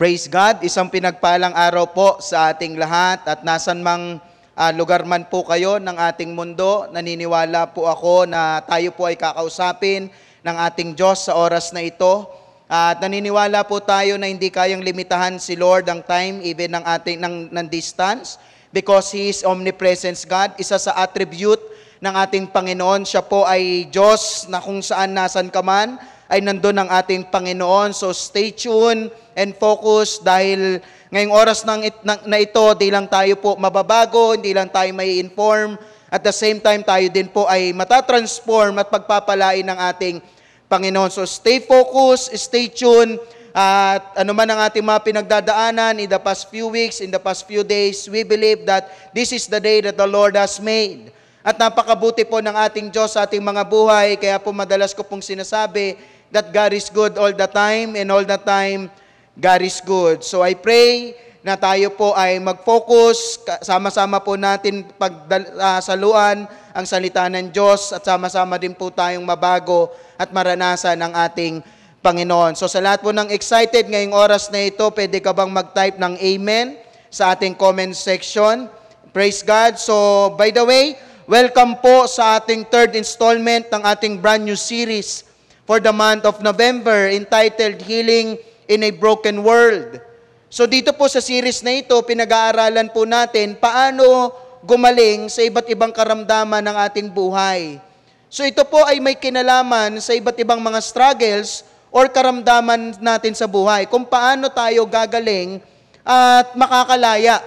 Praise God, isang pinagpalang araw po sa ating lahat at nasan mang lugar man po kayo ng ating mundo, naniniwala po ako na tayo po ay kakausapin ng ating Diyos sa oras na ito. At naniniwala po tayo na hindi kayang limitahan si Lord ang time, even ng distance, because He is omnipresence God. Isa sa attribute ng ating Panginoon, siya po ay Diyos na kung saan nasan ka man, ay nandun ang ating Panginoon. So stay tuned and focus dahil ngayong oras na ito, di lang tayo po mababago, hindi lang tayo may inform. At the same time, tayo din po ay matatransform at pagpapalain ng ating Panginoon. So stay focused, stay tuned. At ano man ang ating mga pinagdadaanan in the past few weeks, in the past few days, we believe that this is the day that the Lord has made. At napakabuti po ng ating Diyos sa ating mga buhay. Kaya po madalas ko pong sinasabi that God is good all the time, and all the time, God is good. So I pray na tayo po ay mag-focus, sama-sama po natin pagsaluan ang salita ng Diyos, at sama-sama din po tayong mabago at maranasan ang ating Panginoon. So sa lahat po ng excited ngayong oras na ito, pwede ka bang mag-type ng Amen sa ating comment section? Praise God. So by the way, welcome po sa ating third installment ng ating brand new series for the month of November entitled Healing in a Broken World. So dito po sa series na ito, pinag-aaralan po natin paano gumaling sa iba't ibang karamdaman ng ating buhay. So ito po ay may kinalaman sa iba't ibang mga struggles or karamdaman natin sa buhay. Kung paano tayo gagaling at makakalaya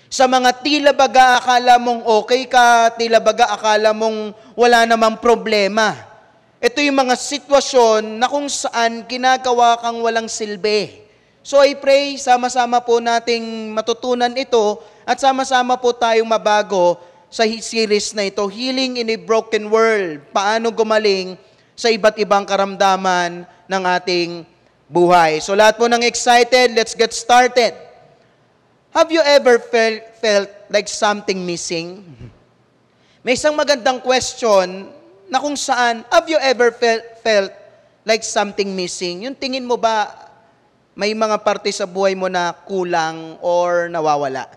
sa mga tila baga akala mong okay ka, tila baga akala mong wala namang problema. Ito yung mga sitwasyon na kung saan ginagawa kang walang silbi. So I pray, sama-sama po nating matutunan ito at sama-sama po tayong mabago sa series na ito, Healing in a Broken World. Paano gumaling sa iba't ibang karamdaman ng ating buhay. So lahat po ng excited, let's get started. Have you ever felt like something missing? May isang magandang question na kung saan, have you ever felt like something missing? Yung tingin mo ba, may mga parte sa buhay mo na kulang or nawawala?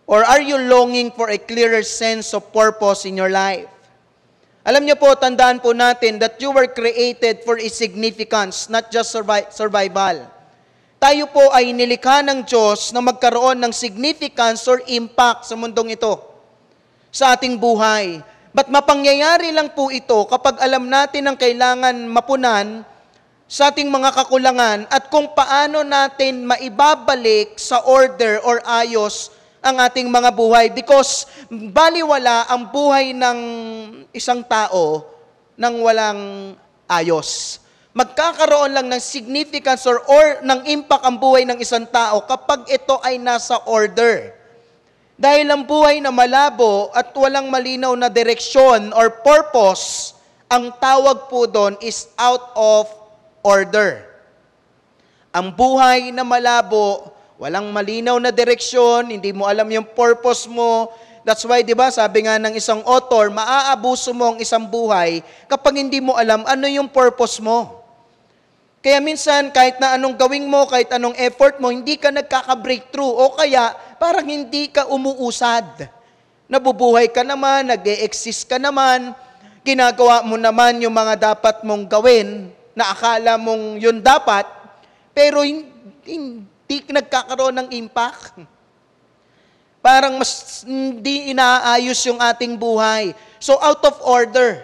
Or are you longing for a clearer sense of purpose in your life? Alam niyo po, tandaan po natin that you were created for a significance, not just survival. Tayo po ay nilikha ng Diyos na magkaroon ng significance or impact sa mundong ito, sa ating buhay. But mapangyayari lang po ito kapag alam natin ang kailangan mapunan sa ating mga kakulangan at kung paano natin maibabalik sa order or ayos ang ating mga buhay. Because baliwala ang buhay ng isang tao nang walang ayos. Magkakaroon lang ng significance or ng impact ang buhay ng isang tao kapag ito ay nasa order. Dahil ang buhay na malabo at walang malinaw na direksyon or purpose, ang tawag po doon is out of order. Ang buhay na malabo, walang malinaw na direksyon, hindi mo alam yung purpose mo. That's why, di ba, sabi nga ng isang author, maaabuso mo ang isang buhay kapag hindi mo alam ano yung purpose mo. Kaya minsan, kahit na anong gawin mo, kahit anong effort mo, hindi ka nagkaka-breakthrough. O kaya, parang hindi ka umuusad. Nabubuhay ka naman, nag-e-exist ka naman, ginagawa mo naman yung mga dapat mong gawin, na akala mong yun dapat, pero hindi nagkakaroon ng impact. Parang mas hindi inaayos yung ating buhay. So, out of order.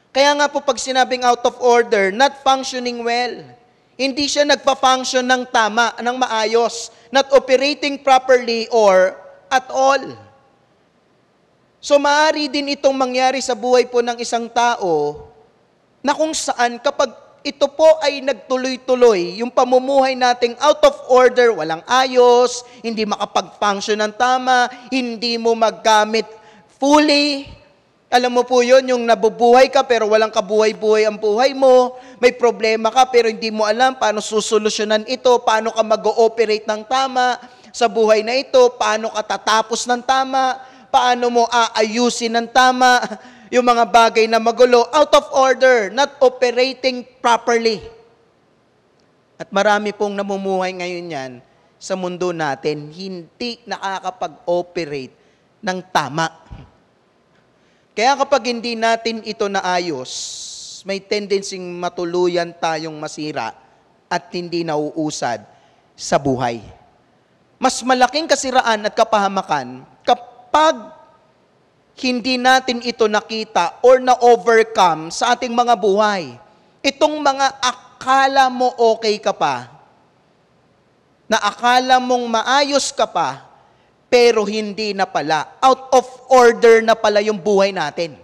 Kaya nga po pag sinabing out of order, not functioning well. Hindi siya nagpa-function ng tama, ng maayos, not operating properly or at all. So maaari din itong mangyari sa buhay po ng isang tao na kung saan kapag ito po ay nagtuloy-tuloy, yung pamumuhay nating out of order, walang ayos, hindi makapag-function ng tama, hindi mo maggamit fully. Alam mo po yun, yung nabubuhay ka pero walang kabuhay-buhay ang buhay mo, may problema ka pero hindi mo alam paano susolusyonan ito, paano ka mag-ooperate ng tama sa buhay na ito, paano ka tatapos ng tama, paano mo aayusin ng tama yung mga bagay na magulo, out of order, not operating properly. At marami pong namumuhay ngayon yan sa mundo natin, hindi nakakapag-operate ng tama. Kaya kapag hindi natin ito naayos, may tendency matuluyan tayong masira at hindi nauusad sa buhay. Mas malaking kasiraan at kapahamakan kapag hindi natin ito nakita or na-overcome sa ating mga buhay. Itong mga akala mo okay ka pa, na akala mong maayos ka pa, pero hindi na pala. Out of order na pala yung buhay natin.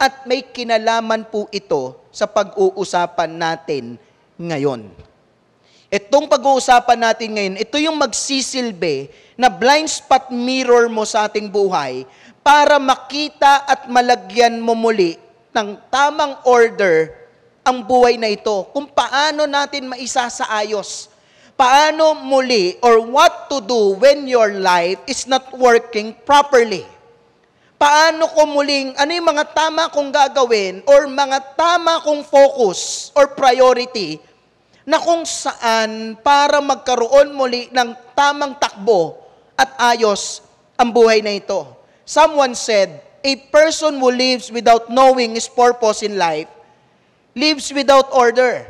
At may kinalaman po ito sa pag-uusapan natin ngayon. Itong pag-uusapan natin ngayon, ito yung magsisilbi na blind spot mirror mo sa ating buhay para makita at malagyan mo muli ng tamang order ang buhay na ito. Kung paano natin maisasaayos. Paano muli or what to do when your life is not working properly. Paano ko muling, ano yung mga tama kong gagawin or mga tama kong focus or priority na kung saan para magkaroon muli ng tamang takbo at ayos ang buhay na ito. Someone said, a person who lives without knowing his purpose in life lives without order.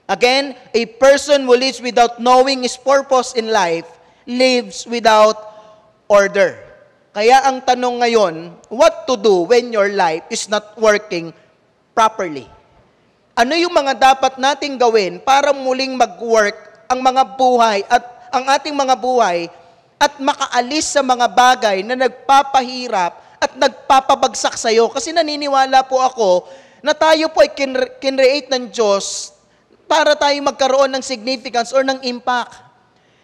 Again, a person who lives without knowing his purpose in life lives without order. Kaya ang tanong ngayon, what to do when your life is not working properly? Ano yung mga dapat nating gawin para muling mag-work ang mga buhay at ang ating mga buhay at makaalis sa mga bagay na nagpapahirap at nagpapabagsak sa iyo? Kasi naniniwala po ako na tayo po ay kinreate ng Diyos para tayo magkaroon ng significance or ng impact.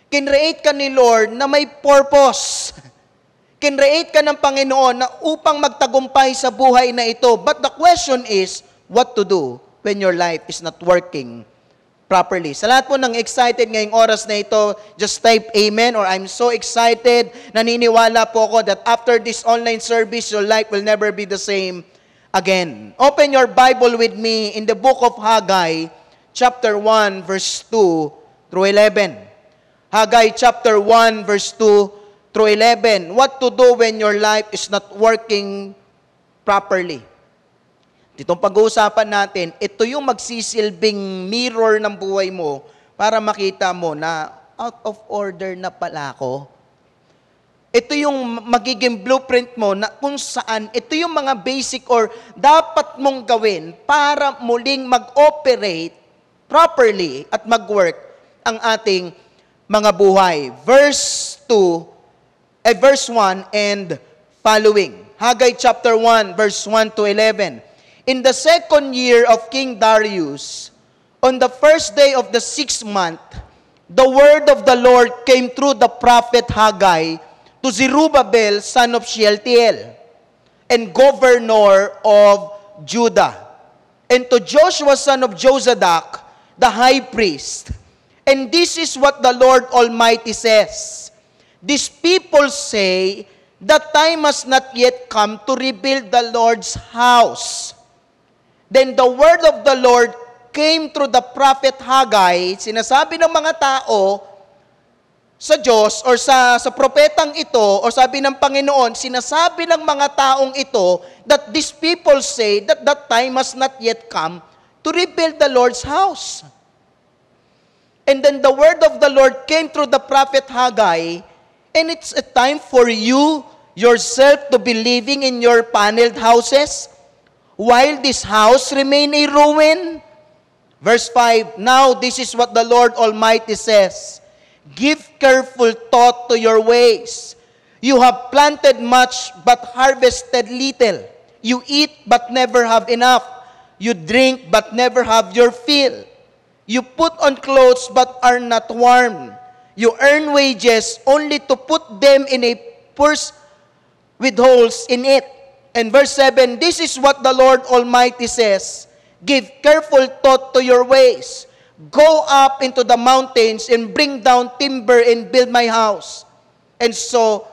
Kinreate ka ni Lord na may purpose. Kinreate ka ng Panginoon na upang magtagumpay sa buhay na ito. But the question is, what to do when your life is not working properly? Sa lahat po ng excited ngayong oras na ito, just type amen or I'm so excited. Naniniwala po ako that after this online service, your life will never be the same again. Open your Bible with me in the book of Haggai, chapter 1, verse 2 through 11. Haggai chapter 1, verse 2 through 11. What to do when your life is not working properly? Itong pag-uusapan natin, ito yung magsisilbing mirror ng buhay mo para makita mo na out of order na pala ako. Ito yung magiging blueprint mo na kung saan, ito yung mga basic or dapat mong gawin para muling mag-operate properly at mag-work ang ating mga buhay. Verse 1 and following. Haggai chapter 1, verse 1 to 11. In the second year of King Darius, on the first day of the 6th month, the word of the Lord came through the prophet Haggai to Zerubbabel, son of Shealtiel, and governor of Judah, and to Joshua, son of Jozadak, the high priest. And this is what the Lord Almighty says. These people say, the time has not yet come to rebuild the Lord's house. Then the word of the Lord came through the prophet Haggai. Sinasabi ng mga tao sa Diyos or sa propetang ito o sabi ng Panginoon, sinasabi ng mga taong ito that these people say that that time has not yet come to rebuild the Lord's house. And then the word of the Lord came through the prophet Haggai, and it's a time for you yourself to be living in your paneled houses while this house remain a ruin. Verse 5, now this is what the Lord Almighty says, give careful thought to your ways. You have planted much but harvested little. You eat but never have enough. You drink but never have your fill. You put on clothes but are not warm. You earn wages only to put them in a purse with holes in it. And verse 7, this is what the Lord Almighty says, give careful thought to your ways. Go up into the mountains and bring down timber and build my house. And so,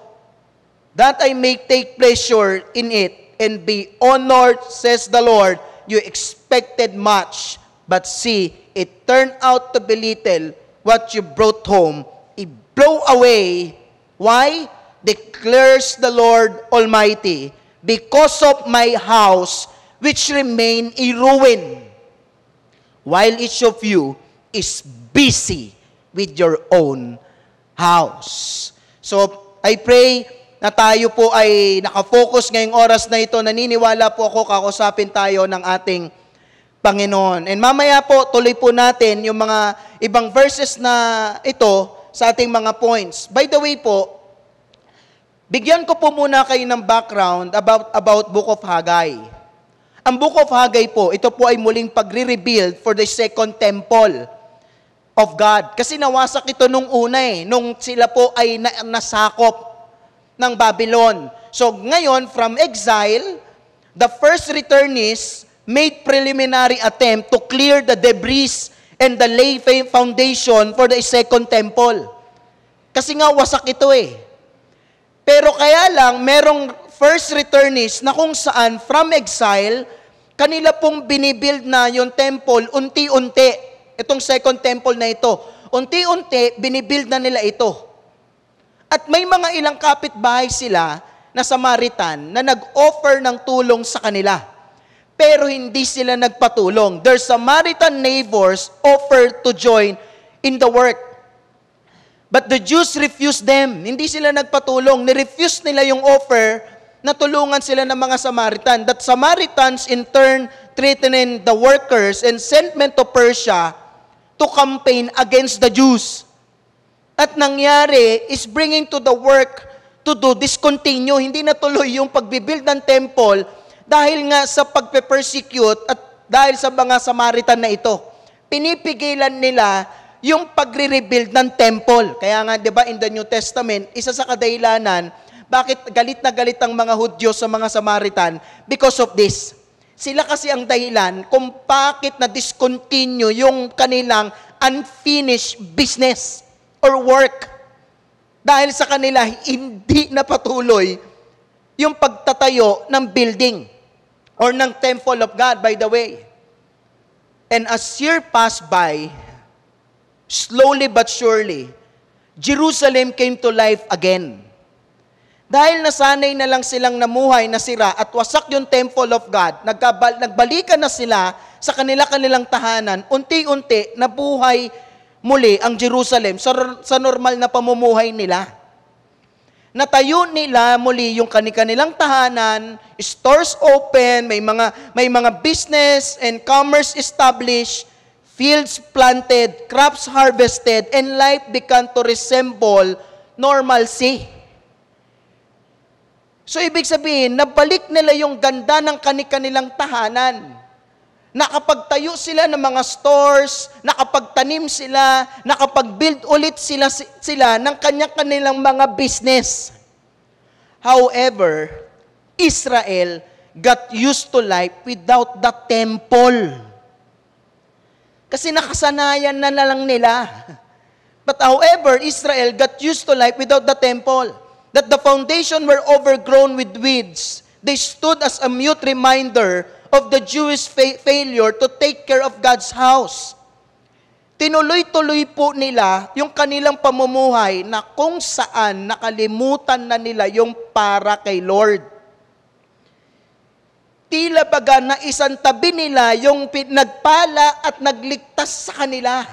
that I may take pleasure in it and be honored, says the Lord. You expected much, but see, it turned out to be little, what you brought home, it blow away. Why? Declares the Lord Almighty, because of my house, which remain a ruin, while each of you is busy with your own house. So, I pray na tayo po ay nakafocus ngayong oras na ito. Naniniwala po ako, kakusapin tayo ng ating Panginoon. And mamaya po, tuloy po natin yung mga ibang verses na ito sa ating mga points. By the way po, bigyan ko po muna kayo ng background about Book of Haggai. Ang Book of Haggai po, ito po ay muling pagre-rebuild for the second temple of God. Kasi nawasak ito nung una nung sila po ay nasakop ng Babylon. So ngayon, from exile, the first returnees made preliminary attempt to clear the debris and the lay foundation for the second temple. Kasi nga wasak ito Pero kaya lang, merong first returnees na kung saan from exile, kanila pong binibuild na yung temple unti-unti. Itong second temple na ito. Unti-unti, binibuild na nila ito. At may mga ilang kapitbahay sila na Samaritan na nag-offer ng tulong sa kanila. Pero hindi sila nagpatulong. Their Samaritan neighbors offered to join in the work. But the Jews refused them. Hindi sila nagpatulong. Nirefuse nila yung offer na tulungan sila ng mga Samaritan. That Samaritans in turn threatened the workers and sent men to Persia to campaign against the Jews. At nangyari is bringing to the work to do discontinue. Hindi natuloy yung pagbibuild ng temple dahil nga sa pagpe-persecute at dahil sa mga Samaritan na ito. Pinipigilan nila yung pagre-rebuild ng temple. Kaya nga, di ba, in the New Testament, isa sa kadahilanan, bakit galit na galit ang mga Hudyo sa mga Samaritan? Because of this. Sila kasi ang dahilan kung bakit na discontinue yung kanilang unfinished business or work. Dahil sa kanila, hindi napatuloy yung pagtatayo ng building or ng temple of God, by the way. And as years passed by, slowly but surely, Jerusalem came to life again. Dahil nasanay na lang silang namuhay na sira at wasak yung temple of God, nagbalikan na sila sa kanilang tahanan, unti-unti nabuhay muli ang Jerusalem sa normal na pamumuhay nila. Natayo nila muli yung kanilang tahanan, stores open, may mga business and commerce established, fields planted, crops harvested, and life began to resemble normalcy. So ibig sabihin, nabalik nila yung ganda ng kanilang tahanan. Nakapagtayo sila ng mga stores, nakapagtanim sila, nakapag-build ulit sila ng kanilang mga business. However, Israel got used to life without the temple. Kasi nakasanayan na lang nila. But however, Israel got used to life without the temple. That the foundation were overgrown with weeds. They stood as a mute reminder of the Jewish failure to take care of God's house. Tinuloy-tuloy po nila yung kanilang pamumuhay na kung saan nakalimutan na nila yung para kay Lord. Tila baga na isang tabi nila yung nagpala at nagligtas sa kanila.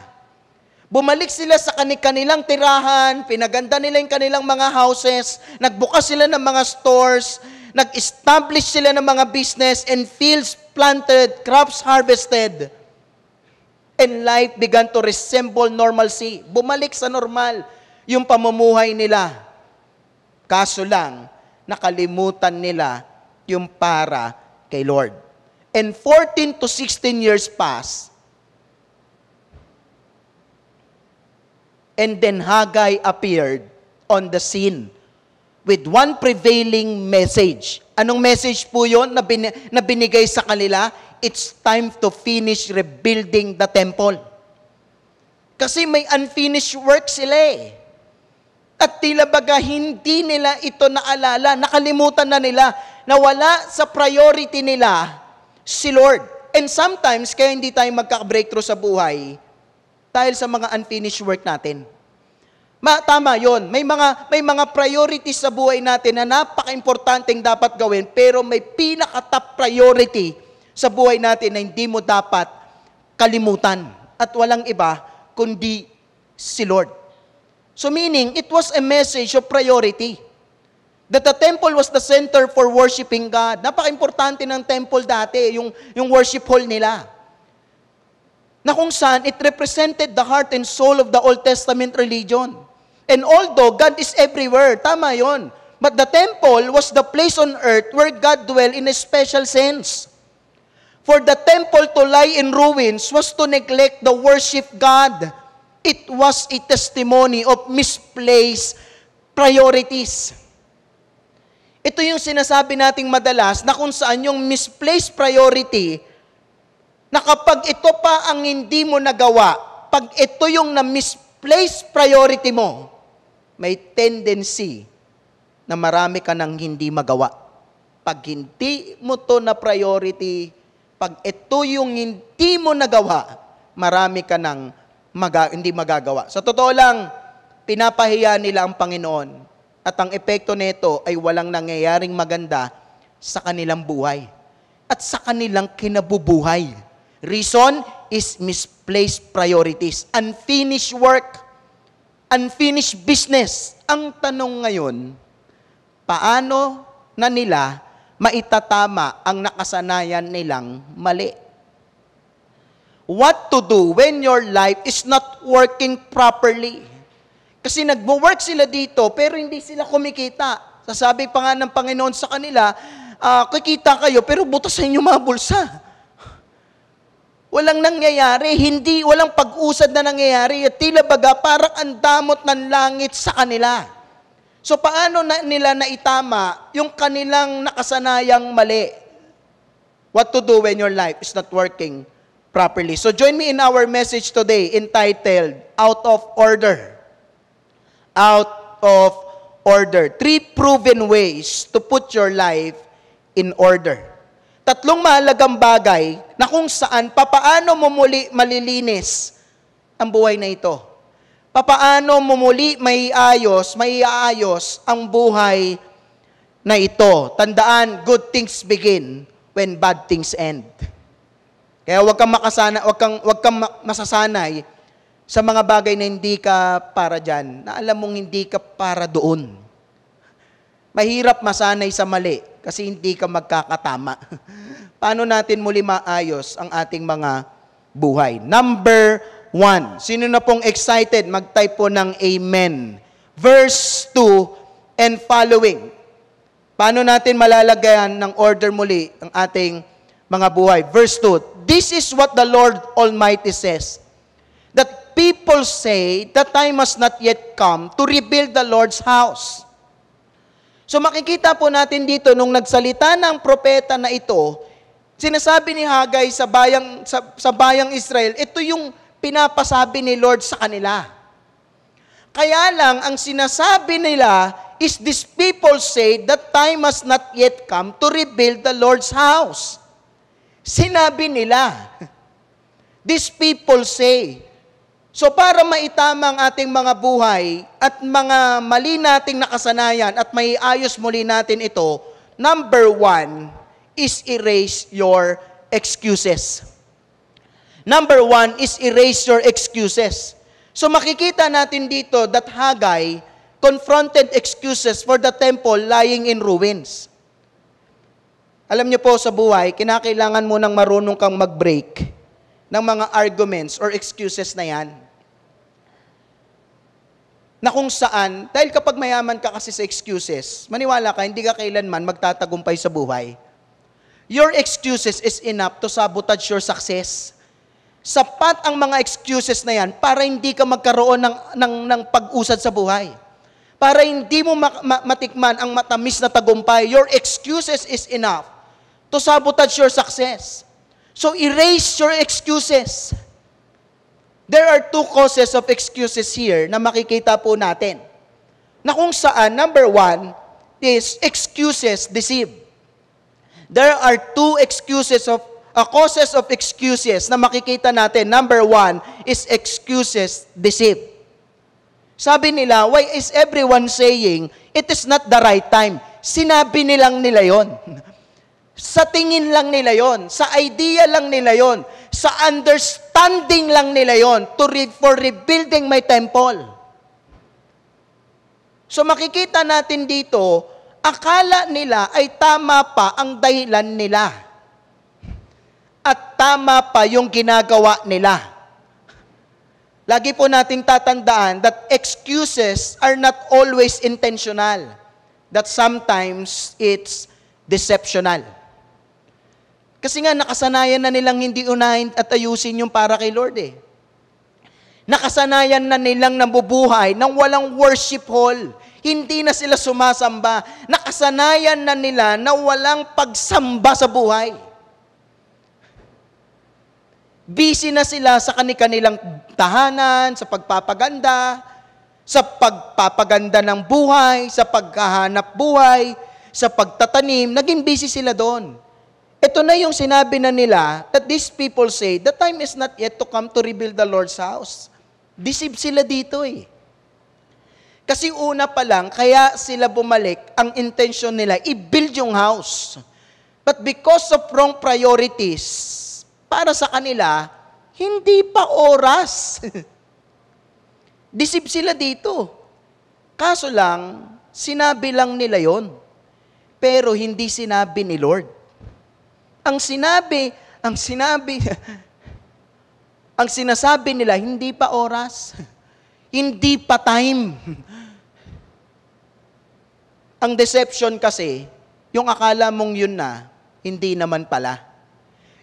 Bumalik sila sa kanilang tirahan, pinaganda nila yung kanilang mga houses, nagbukas sila ng mga stores, nag-establish sila ng mga business and fields planted, crops harvested. And life began to resemble normalcy. Bumalik sa normal yung pamumuhay nila. Kaso lang, nakalimutan nila yung para kay Lord. And 14 to 16 years passed. And then Haggai appeared on the scene with one prevailing message. Anong message po yun na binigay sa kanila? It's time to finish rebuilding the temple. Kasi may unfinished work sila At tila baga hindi nila ito naalala, nakalimutan na nila na wala sa priority nila si Lord. and sometimes, kaya hindi tayo magka-breakthrough sa buhay, dahil sa mga unfinished work natin. Tama yon. May mga priorities sa buhay natin na napaka-importanteng dapat gawin, pero may pinaka-top priority sa buhay natin na hindi mo dapat kalimutan. At walang iba, kundi si Lord. So meaning, it was a message of priority. That the temple was the center for worshiping God. Napaka-importante ng temple dati, yung worship hall nila. Na kung saan, it represented the heart and soul of the Old Testament religion. And although God is everywhere, tama yon. But the temple was the place on earth where God dwelt in a special sense. For the temple to lie in ruins was to neglect the worship God. It was a testimony of misplaced priorities. Ito yung sinasabi nating madalas na kung saan yung misplaced priority, na kapag ito pa ang hindi mo nagawa, pag ito yung na-misplaced priority mo, may tendency na marami ka nang hindi magawa. Pag hindi mo to na priority, pag ito yung hindi mo nagawa, marami ka nang hindi magagawa. Sa totoo lang, pinapahiya nila ang Panginoon at ang epekto nito ay walang nangyayaring maganda sa kanilang buhay at sa kanilang kinabubuhay. Reason is misplaced priorities, unfinished work, unfinished business. Ang tanong ngayon, paano na nila maitatama ang nakasanayan nilang mali? What to do when your life is not working properly? Kasi nagwo-work sila dito, pero hindi sila kumikita. Sasabi pa nga ng Panginoon sa kanila, kikita kayo, pero butas sa inyo mga bulsa. Walang nangyayari, walang pag-usad na nangyayari, at tila baga parang ang damot ng langit sa kanila. So paano nila naitama yung kanilang nakasanayang mali? What to do when your life is not working properly? So join me in our message today entitled, Out of Order. Out of Order. 3 proven ways to put your life in order. 3 mahalagang bagay na kung saan papaano mo muli malilinis ang buhay na ito. Papaano mo muli maiaayos ang buhay na ito. Tandaan, good things begin when bad things end. Kaya huwag kang masasanay sa mga bagay na hindi ka para dyan, na alam mong hindi ka para doon. Mahirap masanay sa mali kasi hindi ka magkakatama. Paano natin muli maayos ang ating mga buhay? Number 1. Sino na pong excited? Mag-type po ng Amen. Verse 2 and following. Paano natin malalagayan ng order muli ang ating mga buhay? Verse 2. This is what the Lord Almighty says, that people say the time has not yet come to rebuild the Lord's house. So makikita po natin dito, nung nagsalita ng propeta na ito, sinasabi ni Haggai sa bayang Israel, ito yung pinapasabi ni Lord sa kanila. Kaya lang, ang sinasabi nila is these people say that time has not yet come to rebuild the Lord's house. Sinabi nila. These people say. So para maitama ang ating mga buhay at mga mali nating nakasanayan at maiayos muli natin ito, number 1 is erase your excuses. Number 1 is erase your excuses. So makikita natin dito that Haggai confronted excuses for the temple lying in ruins. Alam niyo po sa buhay, kinakailangan mo nang marunong kang mag-break ng mga arguments or excuses na yan. Na kung saan, dahil kapag mayaman ka kasi sa excuses, maniwala ka, hindi ka kailanman magtatagumpay sa buhay. Your excuses is enough to sabotage your success. Sapat ang mga excuses na yan para hindi ka magkaroon ng pag-usad sa buhay. Para hindi mo matikman ang matamis na tagumpay. Your excuses is enough to sabotage your success. So erase your excuses. There are 2 causes of excuses here na makikita po natin. Na kung saan, number 1 is excuses deceive. There are 2 excuses of causes of excuses na makikita natin, number 1 is excuses deceive. Sabi nila, why is everyone saying it is not the right time? Sinabi nilang nila yon. Sa tingin lang nila yon, sa idea lang nila yon, sa understanding lang nila yon for rebuilding my temple. So makikita natin dito, akala nila ay tama pa ang dahilan nila. At tama pa yung ginagawa nila. Lagi po nating tatandaan that excuses are not always intentional. That sometimes it's deceptional. Kasi nga nakasanayan na nilang hindi unahin at ayusin yung para kay Lord eh. Nakasanayan na nilang nabubuhay nang walang worship hall. Hindi na sila sumasamba. Nakasanayan na nila na walang pagsamba sa buhay. Busy na sila sa kanilang tahanan, sa pagpapaganda ng buhay, sa paghahanap buhay, sa pagtatanim. Naging busy sila doon. Ito na yung sinabi na nila that these people say, the time is not yet to come to rebuild the Lord's house. Deceive sila dito eh. Kasi una pa lang, kaya sila bumalik, ang intention nila, i-build yung house. But because of wrong priorities, para sa kanila, hindi pa oras. Deceive sila dito. Kaso lang, sinabi lang nila yon. Pero hindi sinabi ni Lord. Ang sinasabi nila, hindi pa oras. Hindi pa time. Ang deception kasi, yung akala mong yun na, hindi naman pala.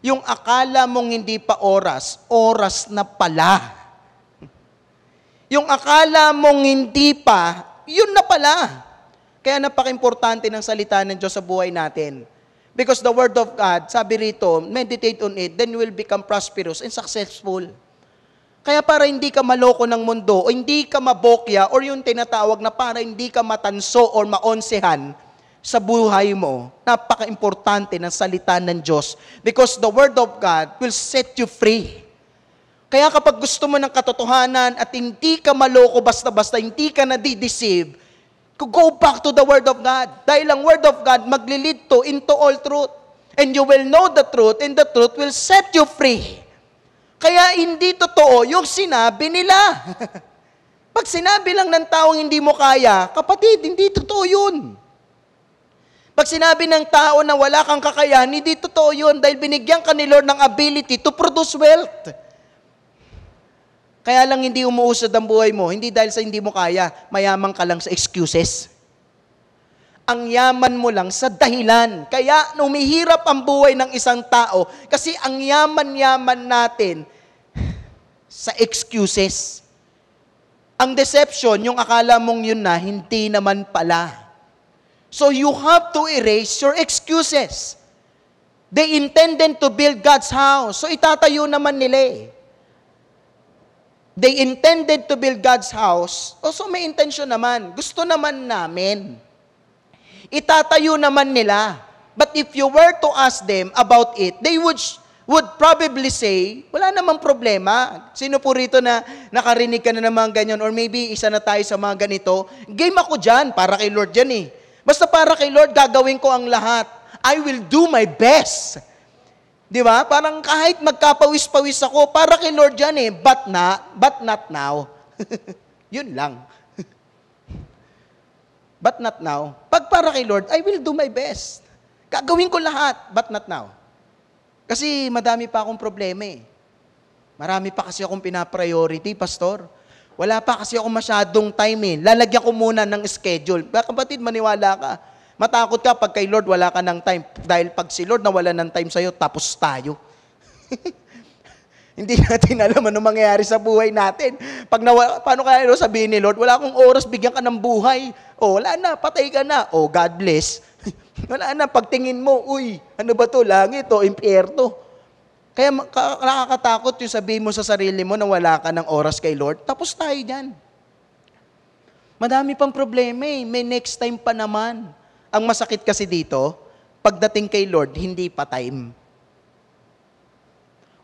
Yung akala mong hindi pa oras, oras na pala. Yung akala mong hindi pa, yun na pala. Kaya napaka-importante ng salita ng Diyos sa buhay natin. Because the Word of God, sabi rito, meditate on it, then you will become prosperous and successful. Kaya para hindi ka maloko ng mundo, o hindi ka mabokya, or yung tinatawag na para hindi ka matanso or maonsehan sa buhay mo, napaka-importante ng salita ng Diyos. Because the Word of God will set you free. Kaya kapag gusto mo ng katotohanan at hindi ka maloko basta-basta, hindi ka na-deceive, go back to the Word of God. Dahil ang Word of God maglilid to into all truth. And you will know the truth, and the truth will set you free. Kaya hindi totoo yung sinabi nila. Pag sinabi lang ng taong hindi mo kaya, kapatid, hindi totoo yun. Pag sinabi ng tao na wala kang kakayahan, hindi totoo yun dahil binigyan ka ni Lord ng ability to produce wealth. Kaya lang hindi umuusad ang buhay mo, hindi dahil sa hindi mo kaya, mayaman ka lang sa excuses. Ang yaman mo lang sa dahilan. Kaya umihirap ang buhay ng isang tao kasi ang yaman-yaman natin sa excuses. Ang deception, yung akala mong yun na, hindi naman pala. So you have to erase your excuses. They intended to build God's house. So itatayo naman nila eh. They intended to build God's house. So may intention naman. Gusto naman namin. Itatayo naman nila. But if you were to ask them about it, they would probably say, wala namang problema. Sino po rito na nakarinig ka na ng mga ganyan? Or maybe isa na tayo sa mga ganito. Game ako dyan, para kay Lord dyan eh. Basta para kay Lord, gagawin ko ang lahat. I will do my best. Di ba? Parang kahit magkapawis-pawis ako, para kay Lord yan eh. But not now. Yun lang. But not now. Pag para kay Lord, I will do my best. Gagawin ko lahat, but not now. Kasi madami pa akong problema eh. Marami pa kasi akong pinapriority, Pastor. Wala pa kasi ako masyadong time eh. Lalagyan ko muna ng schedule. Kapatid, maniwala ka. Matakot ka pag kay Lord wala ka ng time. Dahil pag si Lord nawala ng time sa'yo, tapos tayo. Hindi natin alam ano mangyayari sa buhay natin. Paano kaya sabihin ni Lord, wala akong oras, bigyan ka ng buhay. O, wala na, patay ka na. O, God bless. Wala na, pagtingin mo, uy, ano ba to, langit o impyerno? Kaya nakakatakot yung sabihin mo sa sarili mo na wala ka ng oras kay Lord. Tapos tayo dyan. Madami pang problema eh. May next time pa naman. Ang masakit kasi dito, pagdating kay Lord, hindi pa time.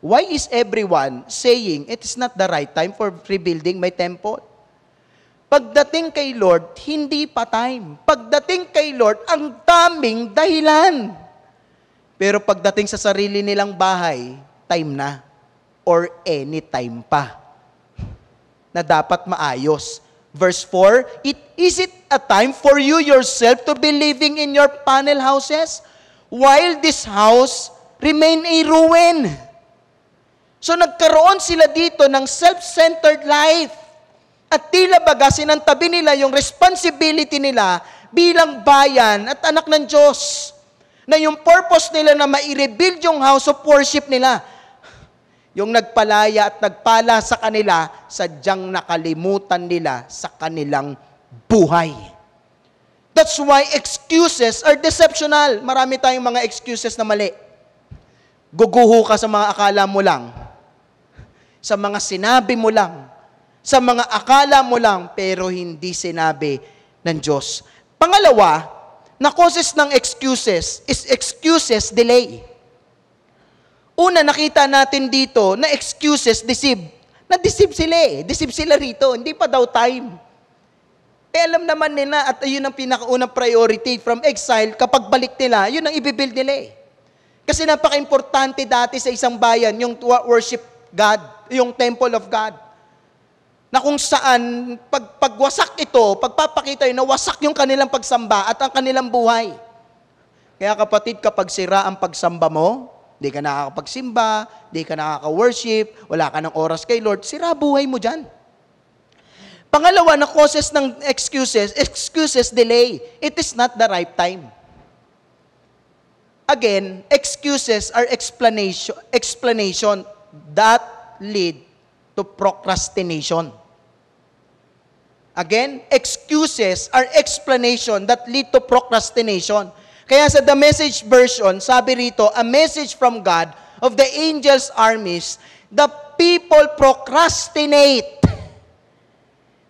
Why is everyone saying it is not the right time for rebuilding my temple? Pagdating kay Lord, hindi pa time. Pagdating kay Lord, ang daming dahilan. Pero pagdating sa sarili nilang bahay, time na. Or anytime pa. Na dapat maayos. Verse 4, is it a time for you yourself to be living in your panel houses while this house remain a ruin? So nagkaroon sila dito ng self-centered life. At tila baga sinantabi nila yung responsibility nila bilang bayan at anak ng Diyos. Na yung purpose nila na ma-rebuild yung house of worship nila. Yung nagpalaya at nagpala sa kanila, sadyang nakalimutan nila sa kanilang buhay. That's why excuses are deceptional. Marami tayong mga excuses na mali. Guguho ka sa mga akala mo lang. Sa mga sinabi mo lang. Sa mga akala mo lang, pero hindi sinabi ng Diyos. Pangalawa, na causes ng excuses is excuses delay. Una, nakita natin dito na excuses deceive. Na-deceive sila eh. Deceive sila rito. Hindi pa daw time. Alam naman nila at yun ang pinakaunang priority from exile. Kapag balik nila, yun ang ibibuild nila eh. Kasi napaka-importante dati sa isang bayan, yung worship God, yung temple of God. Na kung saan, pagwasak ito, pagpapakita yun, na wasak yung kanilang pagsamba at ang kanilang buhay. Kaya kapatid, kapag sira ang pagsamba mo, di ka nakakapagsimba, di ka nakaka-worship, wala ka ng oras kay Lord, sira buhay mo dyan. Pangalawa na causes ng excuses delay. It is not the right time. Again, excuses are explanation that lead to procrastination. Again, excuses are explanation that lead to procrastination. Kaya sa The Message version, sabi rito, a message from God of the angels' armies, the people procrastinate.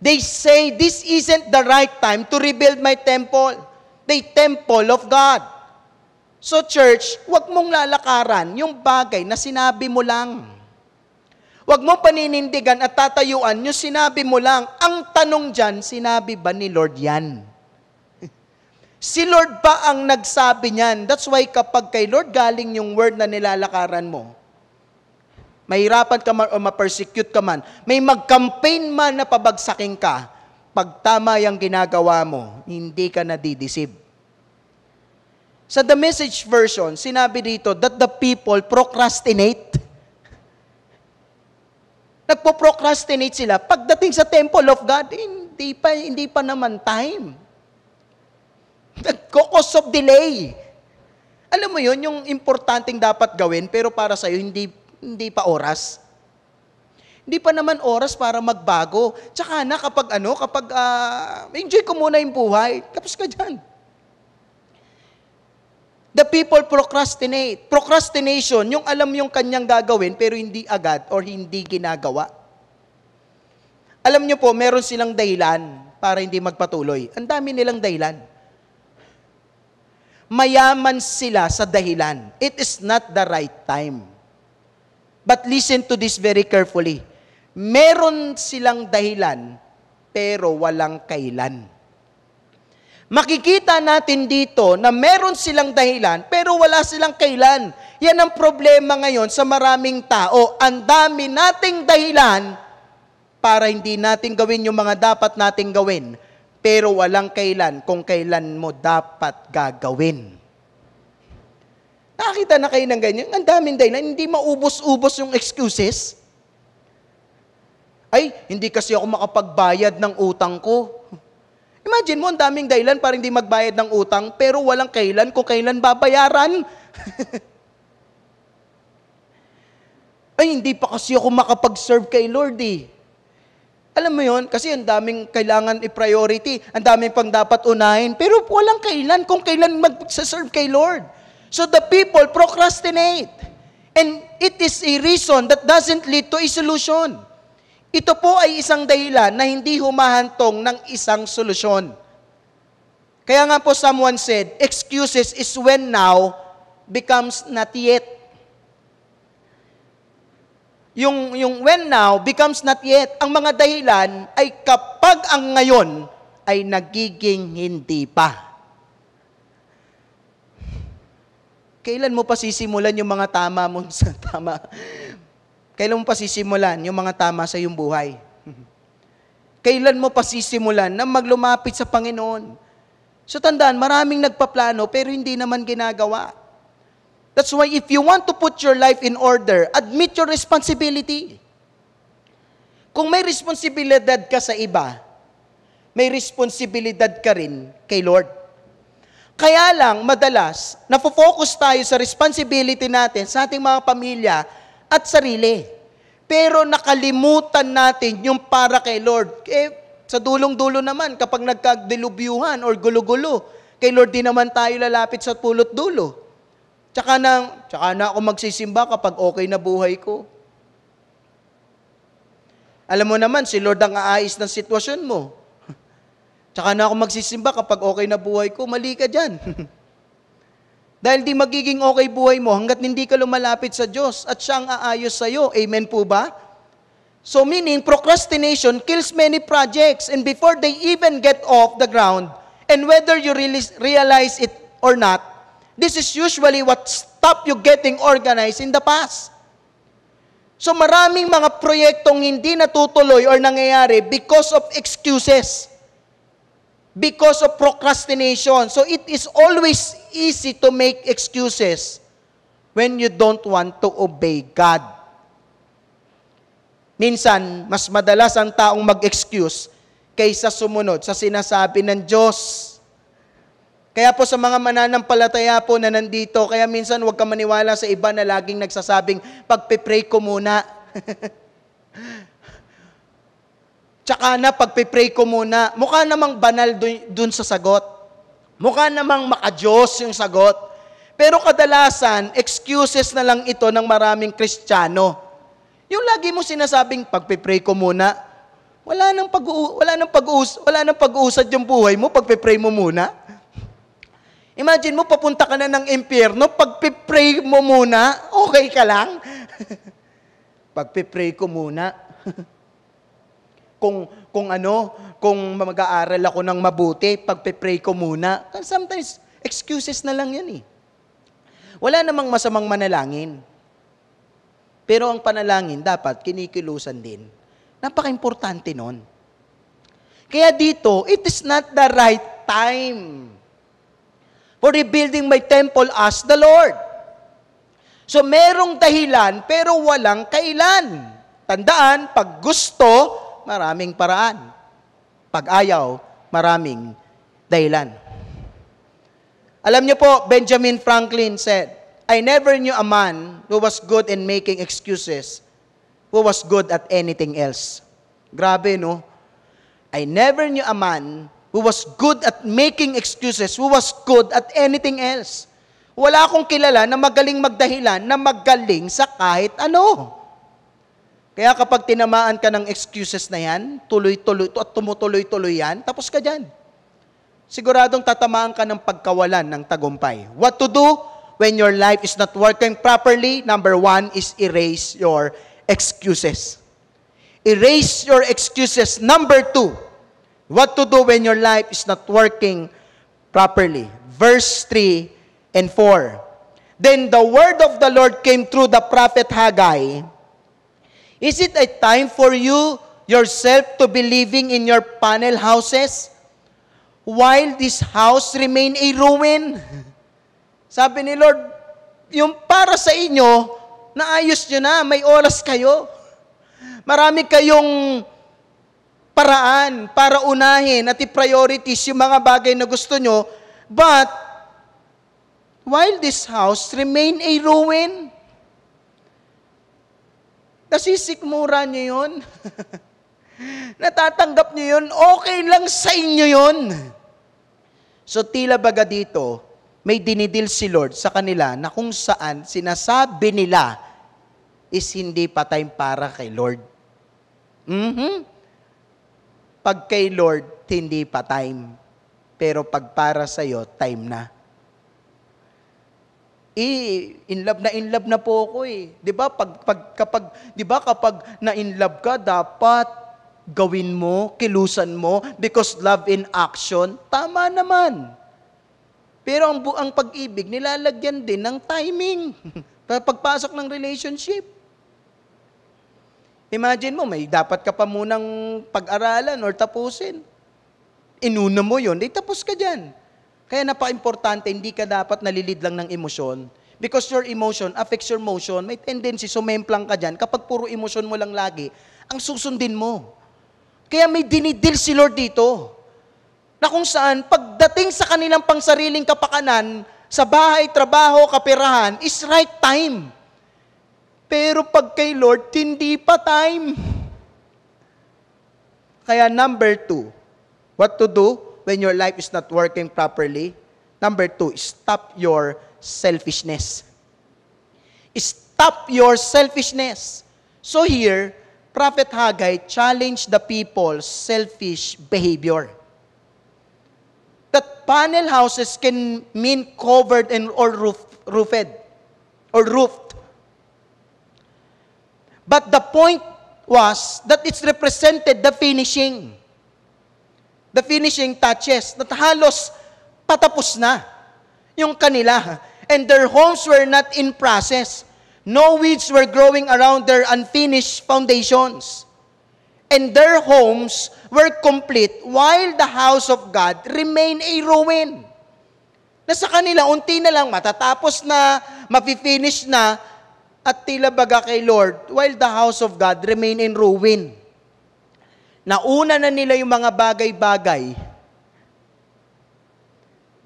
They say, this isn't the right time to rebuild my temple, the temple of God. So church, wag mong lalakaran yung bagay na sinabi mo lang. Huwag mo paninindigan at tatayuan yung sinabi mo lang. Ang tanong dyan, sinabi ba ni Lord yan? Si Lord ba ang nagsabi niyan? That's why kapag kay Lord galing yung word na nilalakaran mo, mahirapan ka man o ma-persecute ka man, may mag-campaign man na pabagsakin ka, pag tama yung ginagawa mo, hindi ka nadideceive. Sa The Message version, sinabi dito that the people procrastinate. Nagpo-procrastinate sila. Pagdating sa temple of God, hindi pa naman time. Nagkakos of delay. Alam mo yun, yung importanteng dapat gawin, pero para sa'yo, hindi pa oras. Hindi pa naman oras para magbago. Tsaka na kapag enjoy ko muna yung buhay, tapos ka dyan. The people procrastinate. Procrastination, yung alam yung kanyang gagawin pero hindi agad or hindi ginagawa. Alam nyo po, meron silang dahilan para hindi magpatuloy. Ang dami nilang dahilan. Mayaman sila sa dahilan. It is not the right time. But listen to this very carefully. Meron silang dahilan pero walang kailan. Makikita natin dito na meron silang dahilan pero wala silang kailan. Yan ang problema ngayon sa maraming tao. Ang dami nating dahilan para hindi natin gawin yung mga dapat nating gawin. Pero walang kailan kung kailan mo dapat gagawin. Nakakita na kayo ng ganyan? Ang daming dahilan. Hindi maubos-ubos yung excuses. Ay, hindi kasi ako makapagbayad ng utang ko. Imagine mo, ang daming dahilan para hindi magbayad ng utang, pero walang kailan kung kailan babayaran. Ay, hindi pa kasi ako makapag-serve kay Lord eh. Alam mo yun, kasi ang daming kailangan i-priority, ang daming pang dapat unahin, pero walang kailan kung kailan mag-serve kay Lord. So the people procrastinate. And it is a reason that doesn't lead to a solution. Ito po ay isang dahilan na hindi humahantong ng isang solusyon. Kaya nga po someone said, excuses is when now becomes not yet. Yung when now becomes not yet. Ang mga dahilan ay kapag ang ngayon ay nagiging hindi pa. Kailan mo pa sisimulan yung mga tama mo sa tama? Kailan mo pa sisimulan yung mga tama sa iyong buhay? Kailan mo pa sisimulan na maglumapit sa Panginoon? So tandaan, maraming nagpaplano pero hindi naman ginagawa. That's why if you want to put your life in order, admit your responsibility. Kung may responsibilidad ka sa iba, may responsibilidad ka rin kay Lord. Kaya lang, madalas, nafo-focus tayo sa responsibility natin sa ating mga pamilya at sarili. Pero nakalimutan natin yung para kay Lord. Sa dulong-dulo naman, kapag nagkadilubyuhan or gulo-gulo, kay Lord din naman tayo lalapit sa pulot dulo. Tsaka na ako magsisimba kapag okay na buhay ko. Alam mo naman, si Lord ang aayos ng sitwasyon mo. Tsaka na ako magsisimba kapag okay na buhay ko, mali ka dyan. Dahil di magiging okay buhay mo hanggat hindi ka lumalapit sa Diyos at siya ang aayos sa'yo. Amen po ba? So meaning, procrastination kills many projects and before they even get off the ground, and whether you realize it or not, this is usually what stopped you getting organized in the past. So maraming mga proyektong hindi natutuloy or nangyayari because of excuses. Because of procrastination. So it is always easy to make excuses when you don't want to obey God. Minsan, mas madalas ang taong mag-excuse kaysa sumunod sa sinasabi ng Diyos. Kaya po sa mga mananampalataya po na nandito, kaya minsan huwag ka maniwala sa iba na laging nagsasabing, pagpipray ko muna. Tsaka na, pagpipray ko muna. Mukha namang banal dun sa sagot. Mukha namang maka-Diyos yung sagot. Pero kadalasan, excuses na lang ito ng maraming Kristiyano. Yung lagi mo sinasabing, pagpipray ko muna, wala nang pag-uusad yung buhay mo, pagpipray mo muna. Imagine mo, papunta ka na ng impyerno, pagpipray mo muna, okay ka lang? Pagpipray ko muna. Kung mag-aaral ako ng mabuti, pagpipray ko muna. Sometimes, excuses na lang yan eh. Wala namang masamang manalangin. Pero ang panalangin, dapat kinikilusan din. Napaka-importante nun. Kaya dito, it is not the right time for rebuilding my temple as the Lord. So, merong dahilan, pero walang kailan. Tandaan, pag gusto, maraming paraan. Pag ayaw, maraming dahilan. Alam niyo po, Benjamin Franklin said, I never knew a man who was good in making excuses, who was good at anything else. Grabe, no? I never knew a man who was good at making excuses, who was good at anything else. Wala akong kilala na magaling magdahilan, na magaling sa kahit ano. Kaya kapag tinamaan ka ng excuses na yan, tuloy-tuloy at tumutuloy-tuloy yan, tapos ka dyan. Siguradong tatamaan ka ng pagkawalan ng tagumpay. What to do when your life is not working properly? Number 1 is erase your excuses. Erase your excuses. Number 2, what to do when your life is not working properly? Verse 3 and 4. Then the word of the Lord came through the prophet Haggai. Is it a time for you yourself to be living in your panel houses while this house remain a ruin? Sabi ni Lord, yung para sa inyo, naayos nyo na, may oras kayo. Marami kayong paraan para unahin at i-priorities yung mga bagay na gusto nyo, but while this house remain a ruin, nasisikmura nyo yun. Natatanggap nyo yun, okay lang sa inyo yun. So tila baga dito, may dinidil si Lord sa kanila na kung saan sinasabi nila is hindi pa time para kay Lord. Pag kay Lord, hindi pa time. Pero pag para sa'yo, time na. in love na po ako eh. 'Di ba? Kapag na in love ka, dapat gawin mo, kilusan mo because love in action. Tama naman. Pero ang pag-ibig nilalagyan din ng timing. Pagpasok ng relationship. Imagine mo, may dapat ka pa munang pag-aralan or tapusin. Inuna mo yun, tapos ka dyan. Kaya napaka-importante, hindi ka dapat nalilid lang ng emosyon. Because your emotion affects your motion. May tendency, sumemplang ka dyan. Kapag puro emosyon mo lang lagi, ang susundin mo. Kaya may dinidil si Lord dito. Na kung saan, pagdating sa kanilang pangsariling kapakanan, sa bahay, trabaho, kaperahan, is right time. Pero pag kay Lord, hindi pa time. Kaya number 2, what to do when your life is not working properly? Number 2, stop your selfishness. Stop your selfishness. So here, Prophet Haggai challenged the people's selfish behavior. That panel houses can mean covered or roofed. But the point was that it's represented the finishing. The finishing touches, na halos patapos na yung kanila. And their homes were not in process. No weeds were growing around their unfinished foundations. And their homes were complete while the house of God remained a ruin. Nasa kanila, unti na lang, matatapos na, mapifinish na, at tila baga kay Lord, while the house of God remained in ruin. Nauna na nila yung mga bagay-bagay.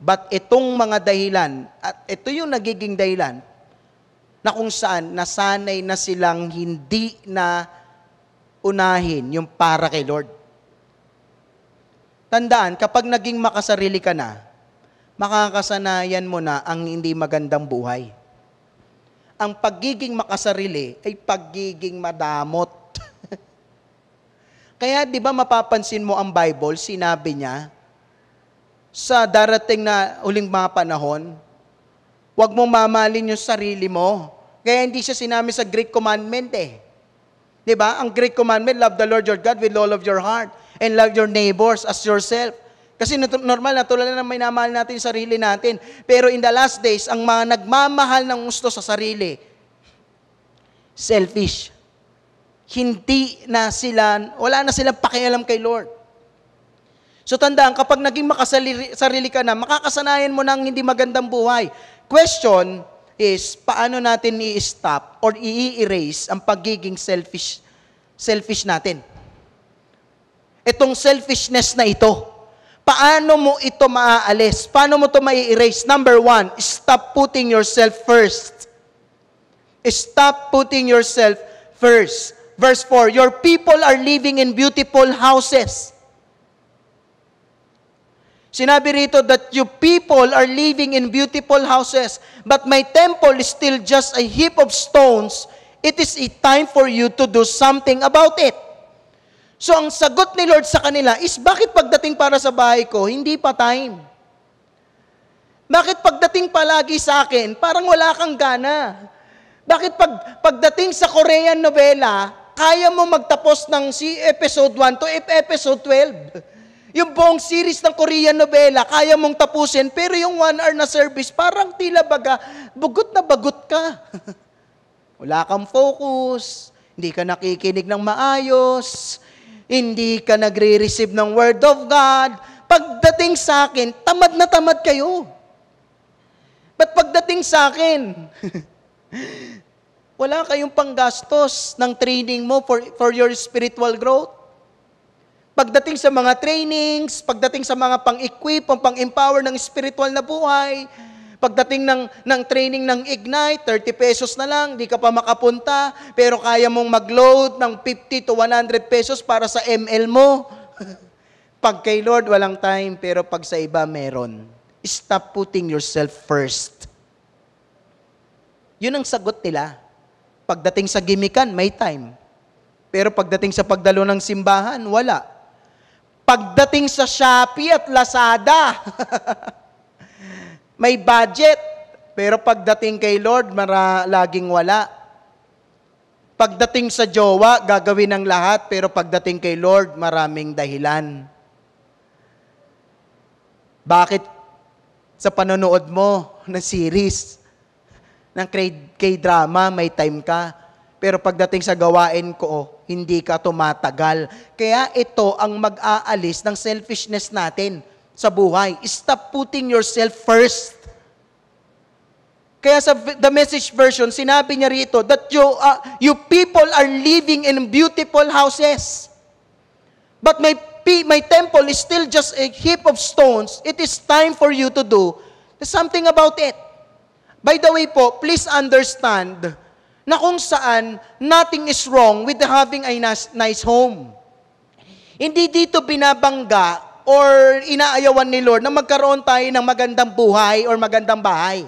But itong mga dahilan, at ito yung nagiging dahilan, na kung saan nasanay na silang hindi na unahin yung para kay Lord. Tandaan, kapag naging makasarili ka na, makakasanayan mo na ang hindi magandang buhay. Ang pagiging makasarili ay pagiging madamot. Kaya di ba mapapansin mo ang Bible, sinabi niya, sa darating na huling mga panahon, huwag mong mamahalin yung sarili mo. Kaya hindi siya sinami sa Great Commandment eh. Di ba? Ang Great Commandment, love the Lord your God with all of your heart and love your neighbors as yourself. Kasi normal na tulad na may namahal natin yung sarili natin. Pero in the last days, ang mga nagmamahal ng gusto sa sarili, selfish. Hindi na sila, wala na silang pakialam kay Lord. So tandaan, kapag naging makasarili ka na, makakasanayan mo ng hindi magandang buhay. Question is, paano natin i-stop or i-erase ang pagiging selfish natin? Itong selfishness na ito, paano mo ito maaalis? Paano mo ito mai-erase? Number 1, stop putting yourself first. Stop putting yourself first. Verse 4, your people are living in beautiful houses. Sinabi rito that you people are living in beautiful houses, but my temple is still just a heap of stones. It is a time for you to do something about it. So ang sagot ni Lord sa kanila is, bakit pagdating para sa bahay ko, hindi pa time? Bakit pagdating palagi sa akin, parang wala kang gana? Bakit pagdating sa Korean novela, kaya mo magtapos ng episode 1 to episode 12? Yung buong series ng Korean novela, kaya mong tapusin, pero yung 1 hour na service, parang tila baga, bugot na bagot ka. Wala kang focus, hindi ka nakikinig ng maayos, hindi ka nagre-receive ng Word of God. Pagdating sa akin, tamad na tamad kayo. But pagdating sa akin, wala kayong panggastos ng training mo for your spiritual growth. Pagdating sa mga trainings, pagdating sa mga pang-equip, pang-empower ng spiritual na buhay, pagdating ng training ng Ignite, 30 pesos na lang, di ka pa makapunta, pero kaya mong mag-load ng 50 to 100 pesos para sa ML mo. Pag kay Lord, walang time, pero pag sa iba, meron. Stop putting yourself first. Yun ang sagot nila. Pagdating sa gimikan, may time. Pero pagdating sa pagdalo ng simbahan, wala. Pagdating sa Shopee at Lazada, may budget, Pero pagdating kay Lord, laging wala. Pagdating sa jowa, gagawin ng lahat, pero pagdating kay Lord, maraming dahilan. Bakit sa panonood mo ng series, ng K-drama, may time ka, pero pagdating sa gawain ko, hindi ka tumatagal. Kaya ito ang mag-aalis ng selfishness natin sa buhay. Stop putting yourself first. Kaya sa The Message version, sinabi niya rito that you people are living in beautiful houses. But my temple is still just a heap of stones. It is time for you to do something about it. By the way po, please understand na kung saan nothing is wrong with having a nice home. Hindi dito binabangga or inaayawan ni Lord na magkaroon tayo ng magandang buhay or magandang bahay.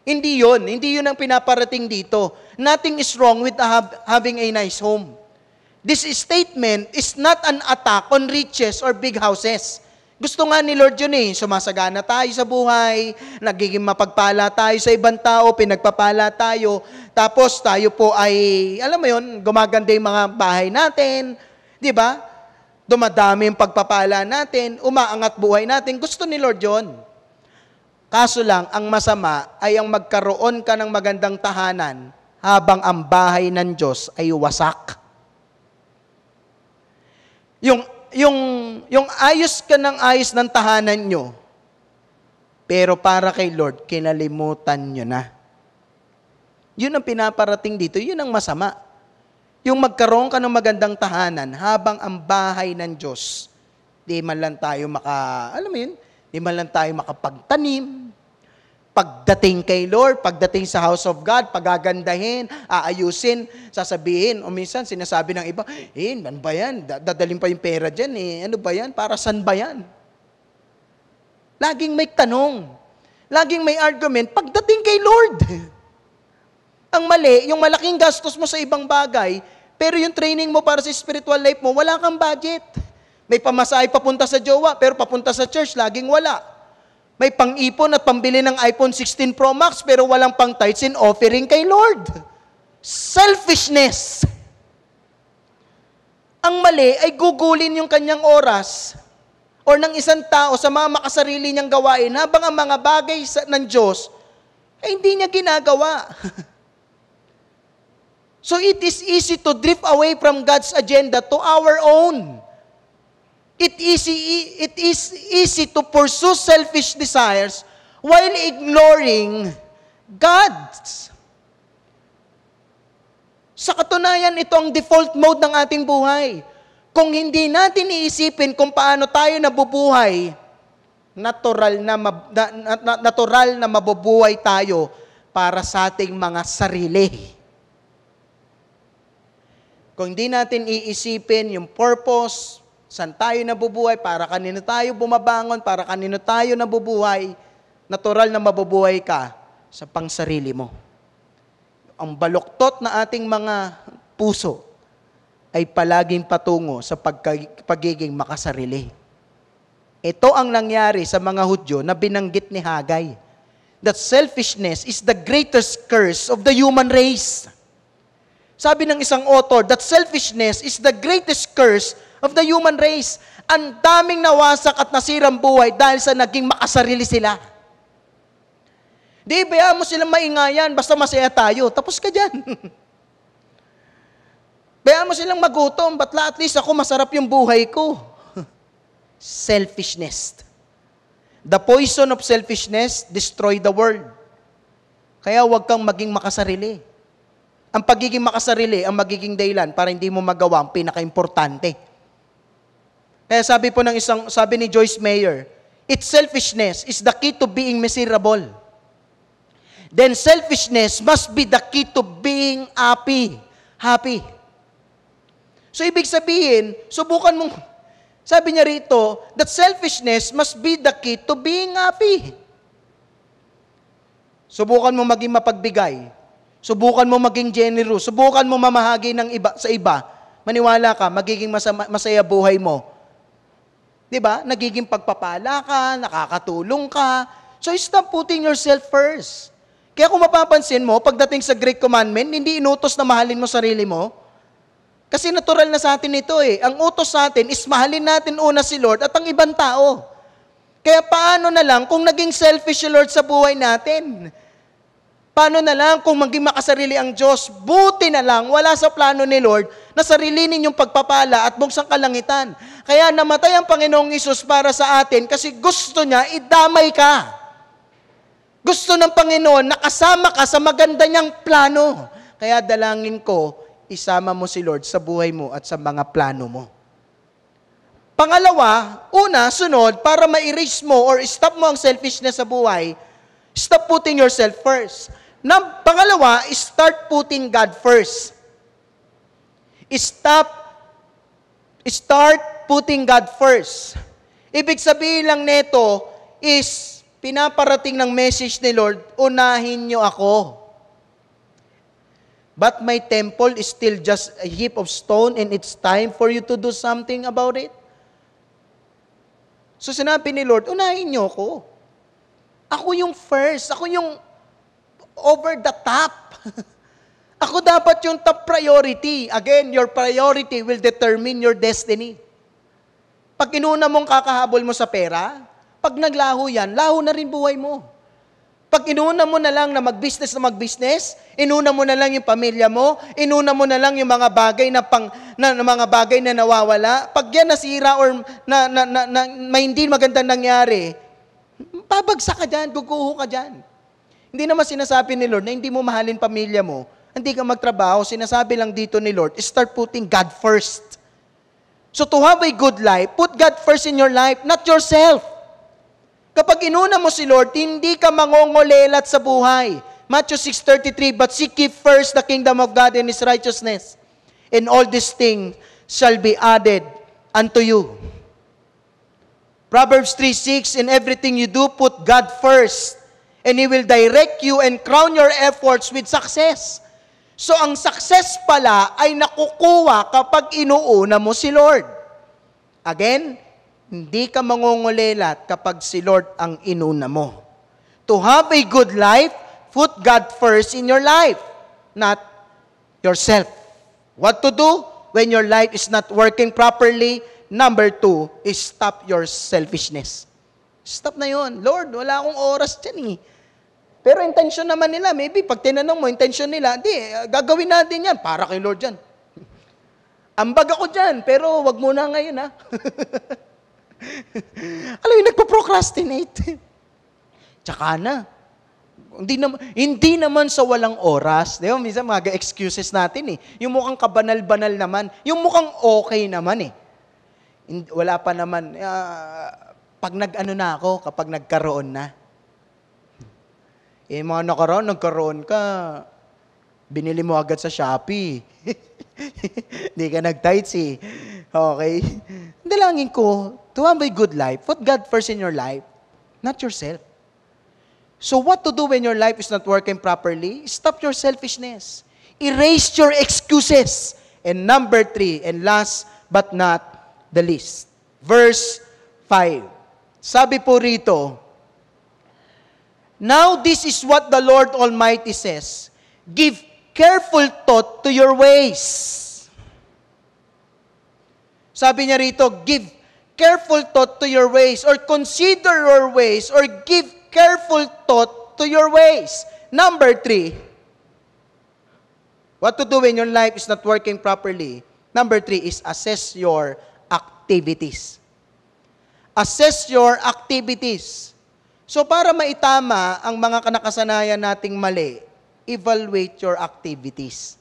Hindi yun ang pinaparating dito. Nothing is wrong with having a nice home. This statement is not an attack on riches or big houses. Gusto nga ni Lord yun sumasagana tayo sa buhay, nagiging mapagpala tayo sa ibang tao, pinagpapala tayo, tapos tayo po ay, alam mo yun, gumaganda yung mga bahay natin, di ba? Dumadami yung pagpapala natin, umaangat buhay natin. Gusto ni Lord yun. Kaso lang, ang masama ay ang magkaroon ka ng magandang tahanan habang ang bahay ng Diyos ay wasak. Yung ayos ka ng ayos ng tahanan nyo, pero para kay Lord, kinalimutan nyo na. Yun ang pinaparating dito, yun ang masama. Yung magkaroon ka ng magandang tahanan habang ang bahay ng Diyos, di man lang tayo di man lang tayo makapagtanim. Pagdating kay Lord, pagdating sa house of God, pagagandahin, aayusin, sasabihin, o minsan sinasabi ng iba, ano ba yan? Dadalhin pa yung pera dyan Ano ba yan? Para saan ba yan? Laging may tanong. Laging may argument, pagdating kay Lord. Ang mali, yung malaking gastos mo sa ibang bagay, pero yung training mo para sa spiritual life mo, wala kang budget. May pamasahe papunta sa jowa, pero papunta sa church, laging wala. May pang-ipon at pambili ng iPhone 16 Pro Max, pero walang pang tithes and offering kay Lord. Selfishness. Ang mali ay gugulin yung kanyang oras or ng isang tao sa mga makasarili niyang gawain habang ang mga bagay ng Diyos ay hindi niya ginagawa. So it is easy to drift away from God's agenda to our own. It is easy to pursue selfish desires while ignoring God's. Sa katunayan, ito ang default mode ng ating buhay. Kung hindi natin iisipin kung paano tayo nabubuhay, natural na mabubuhay tayo para sa ating mga sarili. Kung hindi natin iisipin yung purpose, saan tayo nabubuhay, para kanino tayo bumabangon, para kanino tayo nabubuhay, natural na mabubuhay ka sa pangsarili mo. Ang baluktot na ating mga puso ay palaging patungo sa pagiging makasarili. Ito ang nangyari sa mga Hudyo na binanggit ni Hagay. That selfishness is the greatest curse of the human race. Sabi ng isang author, that selfishness is the greatest curse of the human race. Ang daming nawasak at nasirang buhay dahil sa naging makasarili sila. Di, bayaan mo silang maingayan, basta masaya tayo. Tapos ka dyan. Bayaan mo silang magutom, batla at least ako masarap yung buhay ko. Selfishness. The poison of selfishness destroy the world. Kaya huwag kang maging makasarili. Ang pagiging makasarili ang magiging dahilan para hindi mo magawa ang pinaka-importante. Kaya sabi ni Joyce Meyer, its selfishness is the key to being miserable. Then selfishness must be the key to being happy. So ibig sabihin, sabi niya rito, that selfishness must be the key to being happy. Subukan mo maging mapagbigay. Subukan mo maging generous. Subukan mo mamahagi sa iba. Maniwala ka, magiging masaya buhay mo. Diba? Nagiging pagpapala ka, nakakatulong ka. So stop putting yourself first. Kaya kung mapapansin mo, pagdating sa Great Commandment, hindi inutos na mahalin mo sarili mo. Kasi natural na sa atin ito eh. Ang utos sa atin is mahalin natin una si Lord at ang ibang tao. Kaya paano na lang kung naging selfish si Lord sa buhay natin? Paano na lang kung maging makasarili ang Diyos? Buti na lang, wala sa plano ni Lord na sarilinin yung pagpapala at buksang kalangitan. Kaya namatay ang Panginoong Hesus para sa atin kasi gusto niya idamay ka. Gusto ng Panginoon na kasama ka sa maganda niyang plano. Kaya dalangin ko, isama mo si Lord sa buhay mo at sa mga plano mo. Pangalawa, sunod, para ma-erase mo or stop mo ang selfishness sa buhay, stop putting yourself first. Pangalawa, start putting God first. Start putting God first. Ibig sabihin lang nito is, pinaparating ng message ni Lord, unahin niyo ako. But my temple is still just a heap of stone and it's time for you to do something about it. So sinabi ni Lord, unahin niyo ako. Ako yung first. Ako yung over the top. Ako dapat yung top priority. Again, your priority will determine your destiny. Pag inuna mong kakahabol mo sa pera, pag naglaho yan, laho na rin buhay mo. Pag inuna mo na lang na mag-business, inuna mo na lang yung pamilya mo, inuna mo na lang yung mga bagay mga bagay na nawawala, pag yan nasira or may hindi magandang nangyari, babagsak ka dyan, guguho ka dyan. Hindi naman sinasabi ni Lord na hindi mo mahalin pamilya mo, hindi ka magtrabaho, sinasabi lang dito ni Lord, start putting God first. So to have a good life, put God first in your life, not yourself. Kapag inuna mo si Lord, hindi ka mangongolelat sa buhay. Matthew 6:33, but seek ye first the kingdom of God and His righteousness, and all these things shall be added unto you. Proverbs 3:6, in everything you do, put God first, and He will direct you and crown your efforts with success. So ang success pala ay nakukuha kapag inuuna mo si Lord. Again, hindi ka mangungulelat kapag si Lord ang inuna mo. To have a good life, put God first in your life, not yourself. What to do when your life is not working properly? Number 2 is stop your selfishness. Stop na yon. Lord, wala akong oras dyan eh. Pero intention naman nila, maybe pag tinanong mo, intention nila, gagawin natin yan, para kay Lord yan. Ambag ako dyan, pero wag muna ngayon ha. Alam mo, nagpo-procrastinate. Tsaka na. Hindi naman sa walang oras. Di ba? Minsan mga excuses natin eh. Yung mukhang kabanal-banal naman. Yung mukhang okay naman eh. Wala pa naman. Pag na ako, kapag nagkaroon na. Mga nagkaroon ka, binili mo agad sa Shopee. Hindi ka nag-tights eh. Okay? Dalangin ko, to have a good life, put God first in your life, not yourself. So what to do when your life is not working properly? Stop your selfishness. Erase your excuses. And number 3, and last but not the least, verse 5. Sabi po rito, now this is what the Lord Almighty says, give careful thought to your ways. Sabi niya rito, give careful thought to your ways, or consider your ways, or give careful thought to your ways. Number 3, what to do when your life is not working properly? Number 3 is assess your activities. Assess your activities. So para maitama ang mga kanakasanayan nating mali, evaluate your activities.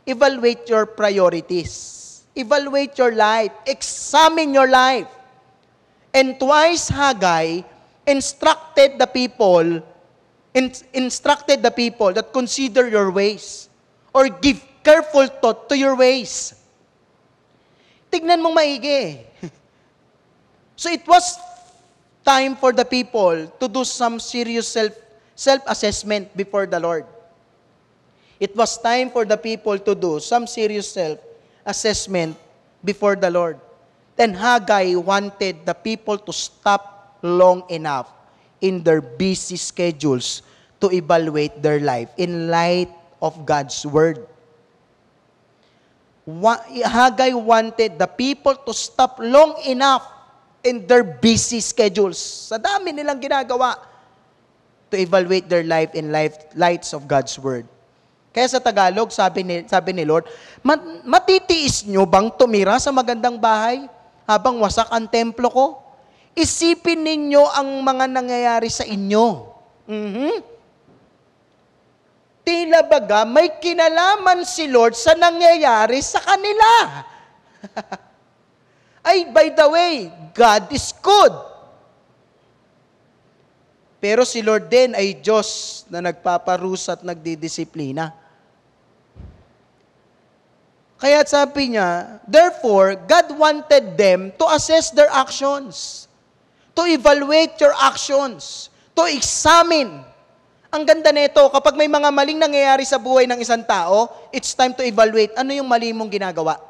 Evaluate your priorities. Evaluate your life. Examine your life. And twice Haggai instructed the people that consider your ways or give careful thought to your ways. Tignan mong maigi. So it was time for the people to do some serious self-assessment before the Lord. It was time for the people to do some serious self-assessment before the Lord. Then Haggai wanted the people to stop long enough in their busy schedules to evaluate their life in light of God's Word. Haggai wanted the people to stop long enough in their busy schedules. Sa dami nilang ginagawa, to evaluate their life in lights of God's Word. Kaya sa Tagalog, sabi ni Lord, matitiis nyo bang tumira sa magandang bahay habang wasak ang templo ko? Isipin ninyo ang mga nangyayari sa inyo. Tila baga may kinalaman si Lord sa nangyayari sa kanila. Ay, by the way, God is good. Pero si Lord din ay Diyos na nagpaparusa at nagdidisiplina. Kaya sabi niya, therefore, God wanted them to assess their actions, to evaluate your actions, to examine. Ang ganda nito, kapag may mga maling nangyayari sa buhay ng isang tao, it's time to evaluate ano yung mali mong ginagawa.